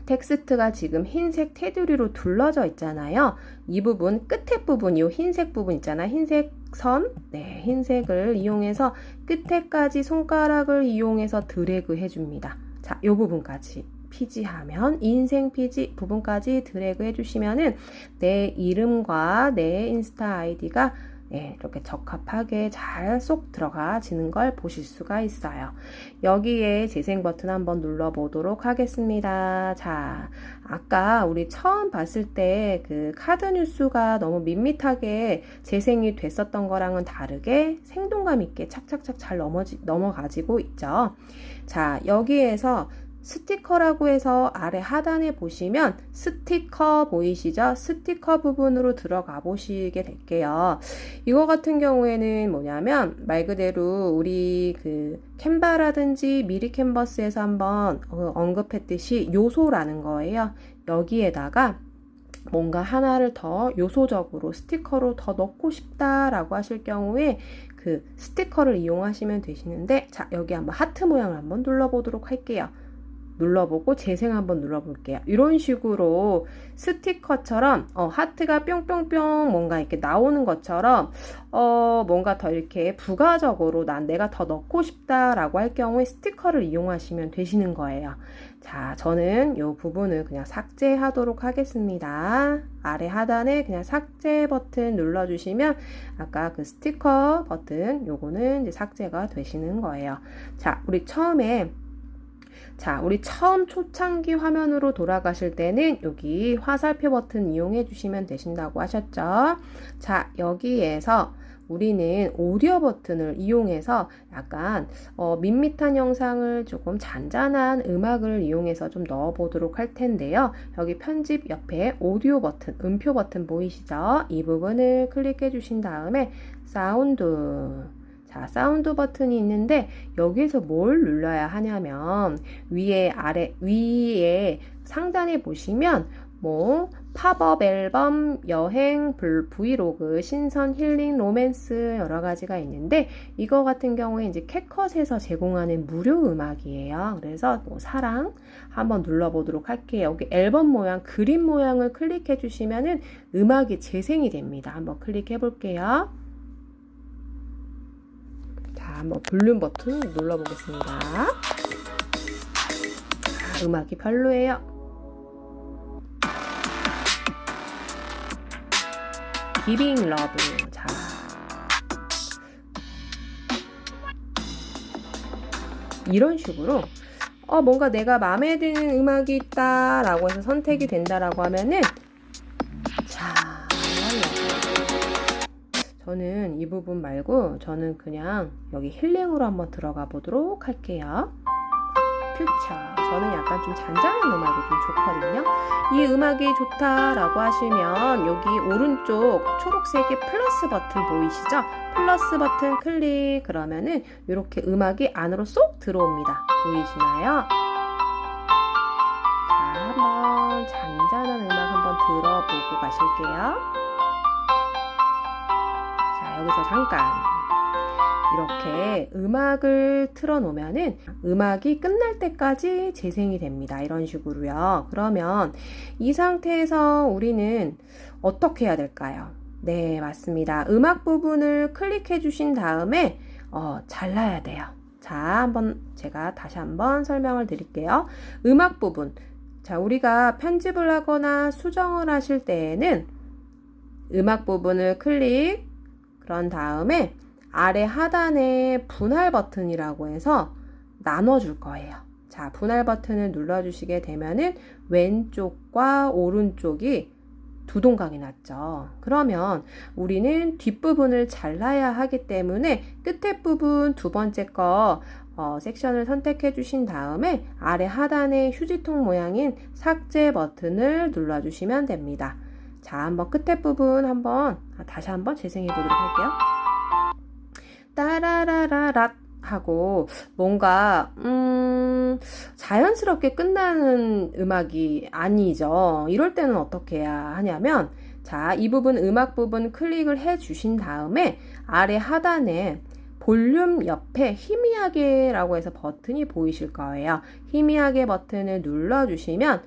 Speaker 2: 텍스트가 지금 흰색 테두리로 둘러져 있잖아요. 이 부분 끝에 부분, 이 흰색 부분 있잖아요. 흰색 선, 네, 흰색을 이용해서 끝에까지 손가락을 이용해서 드래그 해줍니다. 자, 이 부분까지 피지하면 인생 피지 부분까지 드래그 해주시면은 내 이름과 내 인스타 아이디가 네, 이렇게 적합하게 잘 쏙 들어가지는 걸 보실 수가 있어요. 여기에 재생 버튼 한번 눌러보도록 하겠습니다. 자, 아까 우리 처음 봤을 때 그 카드 뉴스가 너무 밋밋하게 재생이 됐었던 거랑은 다르게 생동감 있게 착착착 잘 넘어가지고 있죠. 자, 여기에서 스티커라고 해서 아래 하단에 보시면 스티커 보이시죠? 스티커 부분으로 들어가 보시게 될게요. 이거 같은 경우에는 뭐냐면 말 그대로 우리 그 캔바라든지 미리 캔버스에서 한번 언급했듯이 요소라는 거예요. 여기에다가 뭔가 하나를 더 요소적으로 스티커로 더 넣고 싶다라고 하실 경우에 그 스티커를 이용하시면 되시는데 자, 여기 한번 하트 모양을 한번 눌러보도록 할게요. 눌러보고 재생 한번 눌러볼게요. 이런 식으로 스티커처럼 하트가 뿅뿅뿅 뭔가 이렇게 나오는 것처럼 뭔가 더 이렇게 부가적으로 내가 더 넣고 싶다라고 할 경우에 스티커를 이용하시면 되시는 거예요. 자, 저는 이 부분을 그냥 삭제하도록 하겠습니다. 아래 하단에 그냥 삭제 버튼 눌러주시면 아까 그 스티커 버튼 요거는 이제 삭제가 되시는 거예요. 자, 우리 처음 초창기 화면으로 돌아가실 때는 여기 화살표 버튼 이용해 주시면 되신다고 하셨죠. 자, 여기에서 우리는 오디오 버튼을 이용해서 약간 밋밋한 영상을 조금 잔잔한 음악을 이용해서 좀 넣어 보도록 할 텐데요. 여기 편집 옆에 오디오 버튼, 음표 버튼 보이시죠? 이 부분을 클릭해 주신 다음에 사운드. 자, 사운드 버튼이 있는데 여기서 뭘 눌러야 하냐면 위에 상단에 보시면 뭐 팝업 앨범, 여행, 브이로그, 신선, 힐링, 로맨스 여러 가지가 있는데 이거 같은 경우에 이제 캣컷에서 제공하는 무료 음악이에요. 그래서 뭐 사랑 한번 눌러보도록 할게요. 여기 앨범 모양, 그림 모양을 클릭해 주시면은 음악이 재생이 됩니다. 한번 클릭해 볼게요. 한번 볼륨 버튼 눌러보겠습니다. 음악이 별로예요. 기빙 러브. 자, 이런 식으로 뭔가 내가 마음에 드는 음악이 있다 라고 해서 선택이 된다라고 하면은 저는 이 부분 말고 저는 그냥 여기 힐링으로 한번 들어가 보도록 할게요. 퓨처. 저는 약간 좀 잔잔한 음악이 좀 좋거든요. 이 음악이 좋다라고 하시면 여기 오른쪽 초록색의 플러스 버튼 보이시죠? 플러스 버튼 클릭 그러면은 이렇게 음악이 안으로 쏙 들어옵니다. 보이시나요? 자, 한번 잔잔한 음악 한번 들어보고 가실게요. 여기서 잠깐 이렇게 음악을 틀어놓으면은 음악이 끝날 때까지 재생이 됩니다. 이런 식으로요. 그러면 이 상태에서 우리는 어떻게 해야 될까요? 네, 맞습니다. 음악 부분을 클릭해 주신 다음에 잘라야 돼요. 자, 제가 다시 한번 설명을 드릴게요. 음악 부분. 자, 우리가 편집을 하거나 수정을 하실 때에는 음악 부분을 그런 다음에 아래 하단에 분할 버튼이라고 해서 나눠줄 거예요. 자, 분할 버튼을 눌러주시게 되면은 왼쪽과 오른쪽이 두 동강이 났죠. 그러면 우리는 뒷부분을 잘라야 하기 때문에 끝에 부분 두 번째 거 섹션을 선택해 주신 다음에 아래 하단에 휴지통 모양인 삭제 버튼을 눌러주시면 됩니다. 자, 한번 끝에 부분 다시 한번 재생해 보도록 할게요. 따라라라랏 하고 뭔가 자연스럽게 끝나는 음악이 아니죠. 이럴 때는 어떻게 해야 하냐면, 자, 이 부분 음악 부분 클릭을 해 주신 다음에 아래 하단에 볼륨 옆에 희미하게 라고 해서 버튼이 보이실 거예요. 희미하게 버튼을 눌러주시면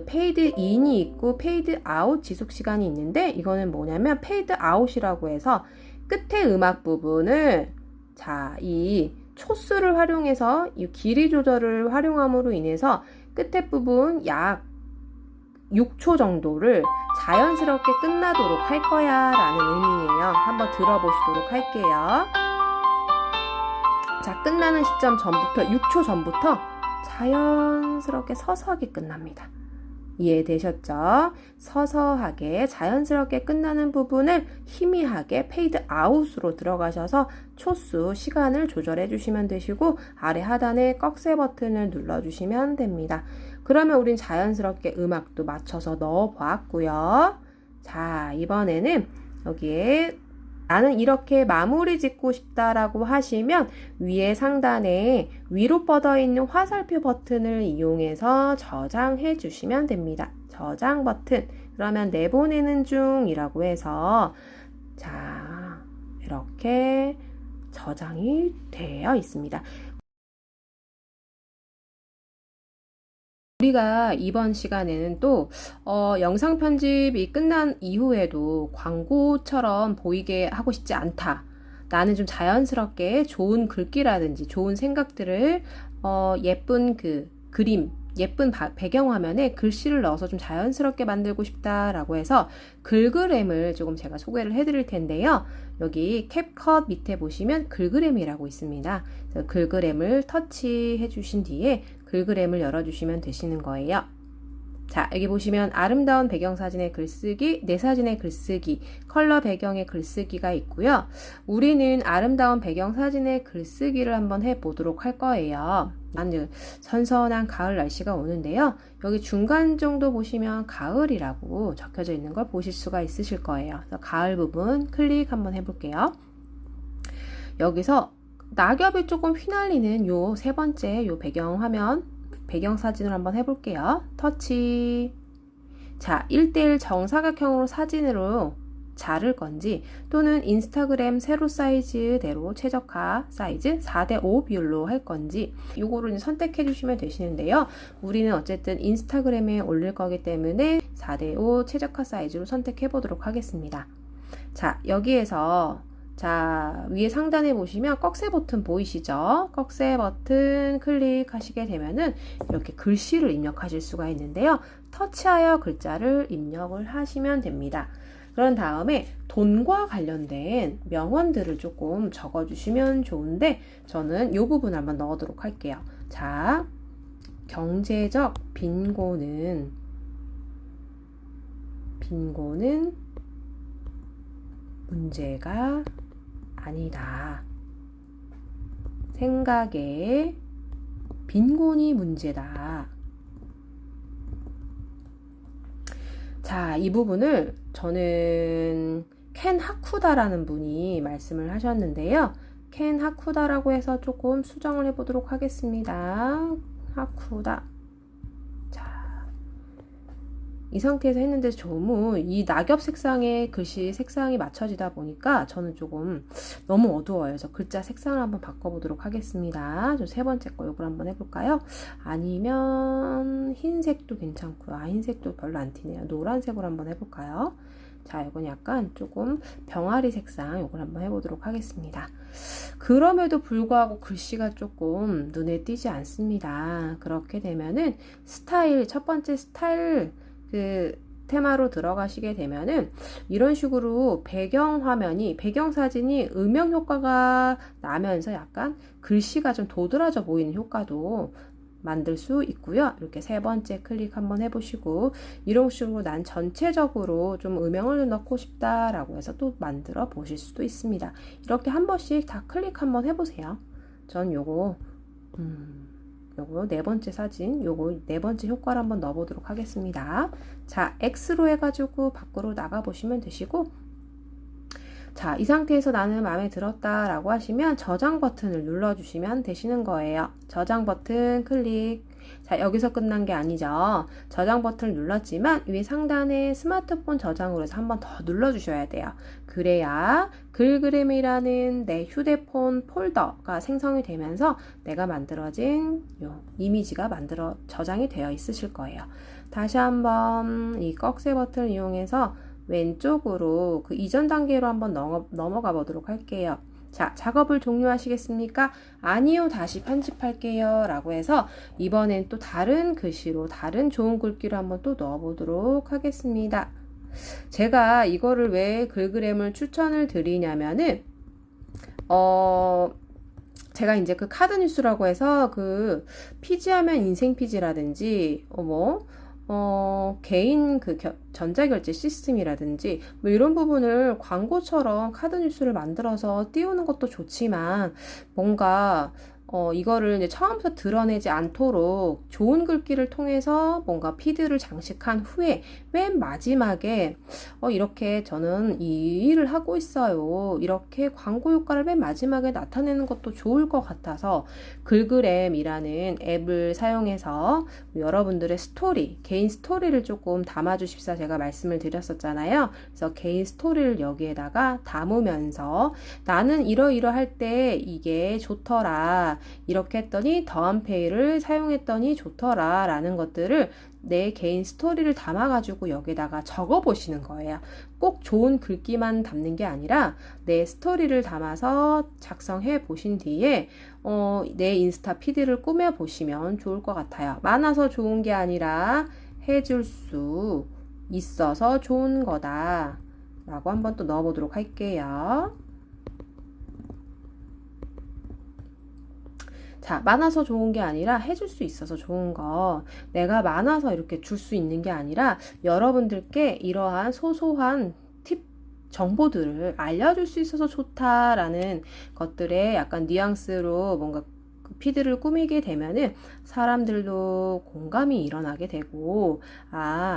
Speaker 2: 페이드 인이 있고 페이드 아웃 지속 시간이 있는데, 이거는 뭐냐면 페이드 아웃이라고 해서 끝에 음악 부분을, 자, 이 초수를 활용해서 이 길이 조절을 활용함으로 인해서 끝에 부분 약 6초 정도를 자연스럽게 끝나도록 할 거야 라는 의미예요. 한번 들어보시도록 할게요. 자, 끝나는 시점 전부터 6초 전부터 자연스럽게 서서하게 끝납니다. 이해되셨죠? 서서하게 자연스럽게 끝나는 부분을 희미하게 페이드 아웃으로 들어가셔서 초수 시간을 조절해 주시면 되시고, 아래 하단에 꺽쇠 버튼을 눌러 주시면 됩니다. 그러면 우린 자연스럽게 음악도 맞춰서 넣어 보았고요. 자, 이번에는 여기에 나는 이렇게 마무리 짓고 싶다라고 하시면 위에 상단에 위로 뻗어 있는 화살표 버튼을 이용해서 저장해 주시면 됩니다. 저장 버튼. 그러면 내보내는 중이라고 해서, 자, 이렇게 저장이 되어 있습니다. 우리가 이번 시간에는 또 영상 편집이 끝난 이후에도 광고처럼 보이게 하고 싶지 않다. 나는 좀 자연스럽게 좋은 글귀라든지 좋은 생각들을 예쁜 그림, 예쁜 배경화면에 글씨를 넣어서 좀 자연스럽게 만들고 싶다라고 해서 글그램을 조금 제가 소개를 해드릴 텐데요. 여기 캡컷 밑에 보시면 글그램이라고 있습니다. 그래서 글그램을 터치해 주신 뒤에 글그램을 열어주시면 되시는 거예요. 자, 여기 보시면 아름다운 배경사진의 글쓰기, 내 사진의 글쓰기, 컬러 배경의 글쓰기가 있고요. 우리는 아름다운 배경사진의 글쓰기를 한번 해보도록 할 거예요. 선선한 가을 날씨가 오는데요. 여기 중간 정도 보시면 가을이라고 적혀져 있는 걸 보실 수가 있으실 거예요. 그래서 가을 부분 클릭 한번 해볼게요. 여기서 낙엽이 조금 휘날리는 요 세 번째 요 배경화면, 배경사진을 한번 해볼게요. 터치. 자, 1:1 정사각형으로 사진으로 자를 건지, 또는 인스타그램 세로 사이즈대로 최적화 사이즈 4:5 비율로 할 건지, 요거를 선택해 주시면 되시는데요. 우리는 어쨌든 인스타그램에 올릴 거기 때문에 4:5 최적화 사이즈로 선택해 보도록 하겠습니다. 자, 여기에서 자, 위에 상단에 보시면 꺽쇠 버튼 보이시죠? 꺽쇠 버튼 클릭하시게 되면은 이렇게 글씨를 입력하실 수가 있는데요. 터치하여 글자를 입력을 하시면 됩니다. 그런 다음에 돈과 관련된 명언들을 조금 적어주시면 좋은데, 저는 이 부분 한번 넣어도록 할게요. 자, 경제적 빈곤은 문제가 아니다. 생각에 빈곤이 문제다. 자, 이 부분을 저는 켄 하쿠다라는 분이 말씀을 하셨는데요. 켄 하쿠다라고 해서 조금 수정을 해보도록 하겠습니다. 하쿠다. 이 상태에서 했는데 너무 이 낙엽 색상의 글씨 색상이 맞춰지다 보니까 저는 조금 너무 어두워요. 그래서 글자 색상을 한번 바꿔보도록 하겠습니다. 저 세 번째 거 이걸 한번 해볼까요? 아니면 흰색도 괜찮고요. 흰색도 별로 안 튀네요. 노란색으로 한번 해볼까요? 자, 이건 약간 조금 병아리 색상 이걸 한번 해보도록 하겠습니다. 그럼에도 불구하고 글씨가 조금 눈에 띄지 않습니다. 그렇게 되면은 스타일, 첫 번째 스타일 그 테마로 들어가시게 되면은 이런 식으로 배경 사진이 음영 효과가 나면서 약간 글씨가 좀 도드라져 보이는 효과도 만들 수 있고요. 이렇게 세 번째 클릭 한번 해보시고 이런 식으로 난 전체적으로 좀 음영을 넣고 싶다라고 해서 또 만들어 보실 수도 있습니다. 이렇게 한 번씩 다 클릭 한번 해보세요. 전 요거 네 번째 사진, 요거 네 번째 효과를 한번 넣어보도록 하겠습니다. 자, X로 해가지고 밖으로 나가보시면 되시고, 자, 이 상태에서 나는 마음에 들었다라고 하시면 저장 버튼을 눌러주시면 되시는 거예요. 저장 버튼 클릭. 자, 여기서 끝난 게 아니죠. 저장 버튼을 눌렀지만 위에 상단에 스마트폰 저장으로 해서 한번 더 눌러주셔야 돼요. 그래야 글그램이라는 내 휴대폰 폴더가 생성이 되면서 내가 만들어진 요 이미지가 저장이 되어 있으실 거예요. 다시 한번 이 꺽쇠 버튼을 이용해서 왼쪽으로 그 이전 단계로 한번 넘어가 보도록 할게요. 자, 작업을 종료하시겠습니까? 아니요, 다시 편집할게요. 라고 해서 이번엔 또 다른 글씨로, 다른 좋은 글귀로 한번 또 넣어보도록 하겠습니다. 제가 이거를 왜 글그램을 추천을 드리냐면은, 제가 이제 그 카드뉴스라고 해서 그 피지하면 인생 피지라든지, 개인 그 전자결제 시스템이라든지 뭐 이런 부분을 광고처럼 카드 뉴스를 만들어서 띄우는 것도 좋지만 뭔가 이거를 이제 처음부터 드러내지 않도록 좋은 글귀를 통해서 뭔가 피드를 장식한 후에 맨 마지막에 이렇게 저는 이 일을 하고 있어요. 이렇게 광고 효과를 맨 마지막에 나타내는 것도 좋을 것 같아서 글그램이라는 앱을 사용해서 여러분들의 스토리, 개인 스토리를 조금 담아주십사 제가 말씀을 드렸었잖아요. 그래서 개인 스토리를 여기에다가 담으면서 나는 이러이러할 때 이게 좋더라. 이렇게 했더니 더한페이를 사용했더니 좋더라 라는 것들을 내 개인 스토리를 담아가지고 여기다가 적어 보시는 거예요. 꼭 좋은 글귀만 담는 게 아니라 내 스토리를 담아서 작성해 보신 뒤에 내 인스타 피드를 꾸며 보시면 좋을 것 같아요. 많아서 좋은 게 아니라 해줄 수 있어서 좋은 거다 라고 한번 또 넣어 보도록 할게요. 자, 많아서 좋은 게 아니라 해줄 수 있어서 좋은 거. 내가 많아서 이렇게 줄 수 있는 게 아니라 여러분들께 이러한 소소한 팁, 정보들을 알려줄 수 있어서 좋다라는 것들에 약간 뉘앙스로 뭔가 그 피드를 꾸미게 되면은 사람들도 공감이 일어나게 되고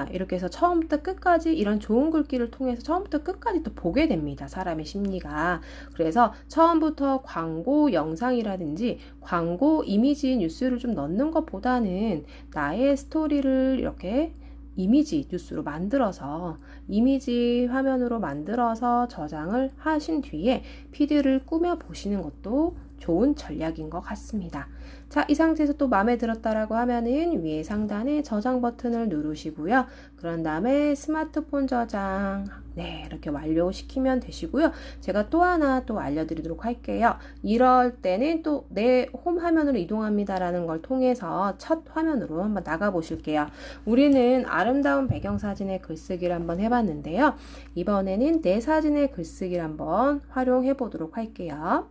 Speaker 2: 이렇게 해서 처음부터 끝까지 이런 좋은 글귀를 통해서 처음부터 끝까지 또 보게 됩니다. 사람의 심리가. 그래서 처음부터 광고 영상이라든지 광고 이미지 뉴스를 좀 넣는 것보다는 나의 스토리를 이렇게 이미지 뉴스로 만들어서 이미지 화면으로 만들어서 저장을 하신 뒤에 피드를 꾸며 보시는 것도 좋은 전략인 것 같습니다. 자, 이 상태에서 또 마음에 들었다라고 하면은 위에 상단에 저장 버튼을 누르시고요. 그런 다음에 스마트폰 저장 이렇게 완료시키면 되시고요. 제가 또 하나 또 알려드리도록 할게요. 이럴 때는 또 내 홈 화면으로 이동합니다라는 걸 통해서 첫 화면으로 한번 나가 보실게요. 우리는 아름다운 배경사진의 글쓰기를 한번 해봤는데요. 이번에는 내 사진의 글쓰기를 한번 활용해 보도록 할게요.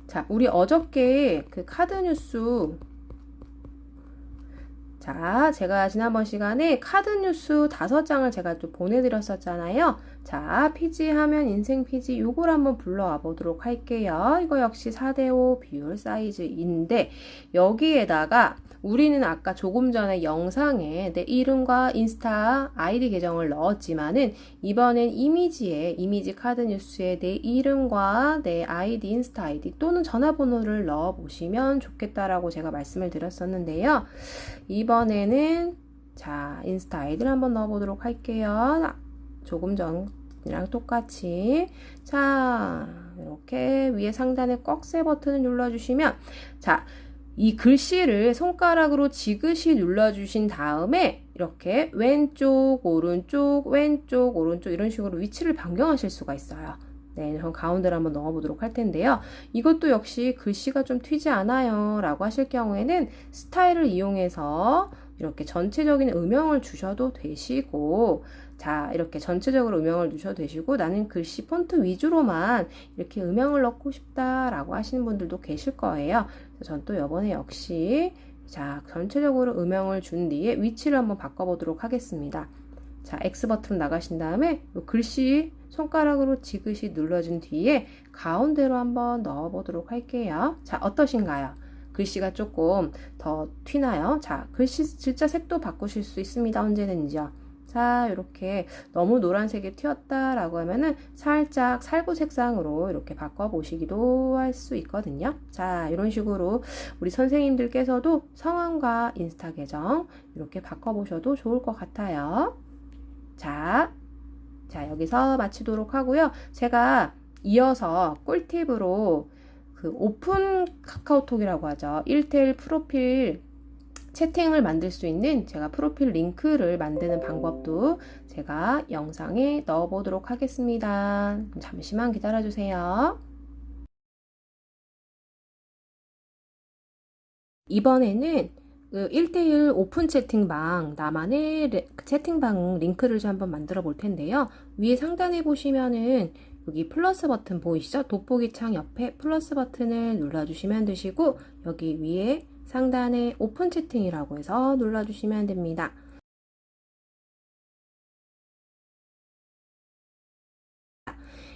Speaker 2: 자, 우리 어저께 그 카드뉴스 자, 제가 지난번 시간에 카드뉴스 5장을 제가 또 보내드렸었잖아요. 자, 피지 하면 인생 피지 요걸 한번 불러와 보도록 할게요. 이거 역시 4대5 비율 사이즈인데 여기에다가 우리는 아까 조금 전에 영상에 내 이름과 인스타 아이디 계정을 넣었지만은 이번엔 이미지 카드 뉴스에 내 이름과 내 아이디, 인스타 아이디 또는 전화번호를 넣어 보시면 좋겠다라고 제가 말씀을 드렸었는데요. 이번에는 자, 인스타 아이디를 한번 넣어 보도록 할게요. 조금 전이랑 똑같이 자, 이렇게 위에 상단에 꺽쇠 버튼을 눌러 주시면 자, 이 글씨를 손가락으로 지그시 눌러주신 다음에 이렇게 왼쪽, 오른쪽, 왼쪽, 오른쪽 이런 식으로 위치를 변경하실 수가 있어요. 네, 그럼 가운데를 한번 넣어보도록 할 텐데요. 이것도 역시 글씨가 좀 튀지 않아요 라고 하실 경우에는 스타일을 이용해서 이렇게 전체적인 음영을 주셔도 되시고, 자, 이렇게 전체적으로 음영을 주셔도 되시고, 나는 글씨 폰트 위주로만 이렇게 음영을 넣고 싶다라고 하시는 분들도 계실 거예요. 그래서 전 또 이번에 역시 자, 전체적으로 음영을 준 뒤에 위치를 한번 바꿔보도록 하겠습니다. 자, X 버튼 나가신 다음에 글씨 손가락으로 지그시 눌러준 뒤에 가운데로 한번 넣어보도록 할게요. 자, 어떠신가요? 글씨가 조금 더 튀나요? 자, 글씨 글자 색도 바꾸실 수 있습니다. 언제든지요. 자, 이렇게 너무 노란색이 튀었다라고 하면은 살짝 살구 색상으로 이렇게 바꿔보시기도 할 수 있거든요. 자, 이런 식으로 우리 선생님들께서도 성함과 인스타 계정 이렇게 바꿔보셔도 좋을 것 같아요. 자, 여기서 마치도록 하고요. 제가 이어서 꿀팁으로 그 오픈 카카오톡이라고 하죠. 1대1 프로필 채팅을 만들 수 있는 제가 프로필 링크를 만드는 방법도 제가 영상에 넣어보도록 하겠습니다. 잠시만 기다려주세요. 이번에는 그 1대1 오픈 채팅방, 나만의 채팅방 링크를 좀 한번 만들어 볼 텐데요. 위에 상단에 보시면은 여기 플러스 버튼 보이시죠? 돋보기 창 옆에 플러스 버튼을 눌러주시면 되시고, 여기 위에 상단에 오픈 채팅이라고 해서 눌러주시면 됩니다.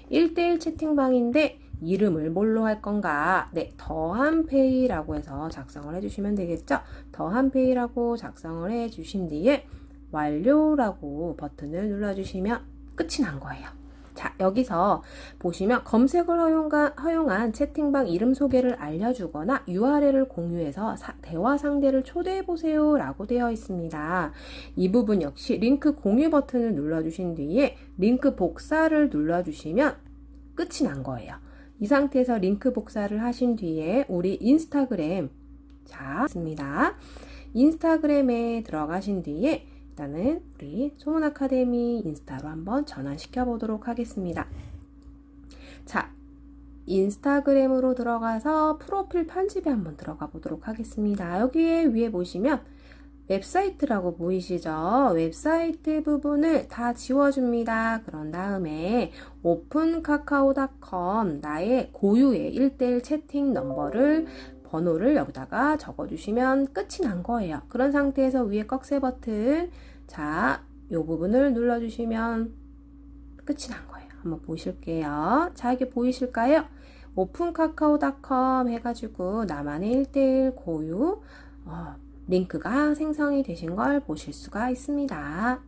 Speaker 2: (1대1) 채팅방인데 이름을 뭘로 할 건가? 네, 더한페이라고 해서 작성을 해주시면 되겠죠? 더한페이라고 작성을 해주신 뒤에 완료라고 버튼을 눌러주시면 끝이 난 거예요. 자, 여기서 보시면 검색을 허용한 채팅방 이름 소개를 알려주거나 URL을 공유해서 대화 상대를 초대해보세요 라고 되어 있습니다. 이 부분 역시 링크 공유 버튼을 눌러주신 뒤에 링크 복사를 눌러주시면 끝이 난 거예요. 이 상태에서 링크 복사를 하신 뒤에 우리 인스타그램, 자, 있습니다. 인스타그램에 들어가신 뒤에 일단은 우리 소문 아카데미 인스타로 한번 전환시켜 보도록 하겠습니다. 자, 인스타그램으로 들어가서 프로필 편집에 한번 들어가 보도록 하겠습니다. 여기에 위에 보시면 웹사이트라고 보이시죠? 웹사이트 부분을 다 지워줍니다. 그런 다음에 openkakao.com 나의 고유의 1대1 채팅 번호를 여기다가 적어주시면 끝이 난 거예요. 그런 상태에서 위에 꺽쇠 버튼, 자, 이 부분을 눌러주시면 끝이 난 거예요. 한번 보실게요. 자, 이게 보이실까요? openkakao.com 해가지고 나만의 1대1 고유 링크가 생성이 되신 걸 보실 수가 있습니다.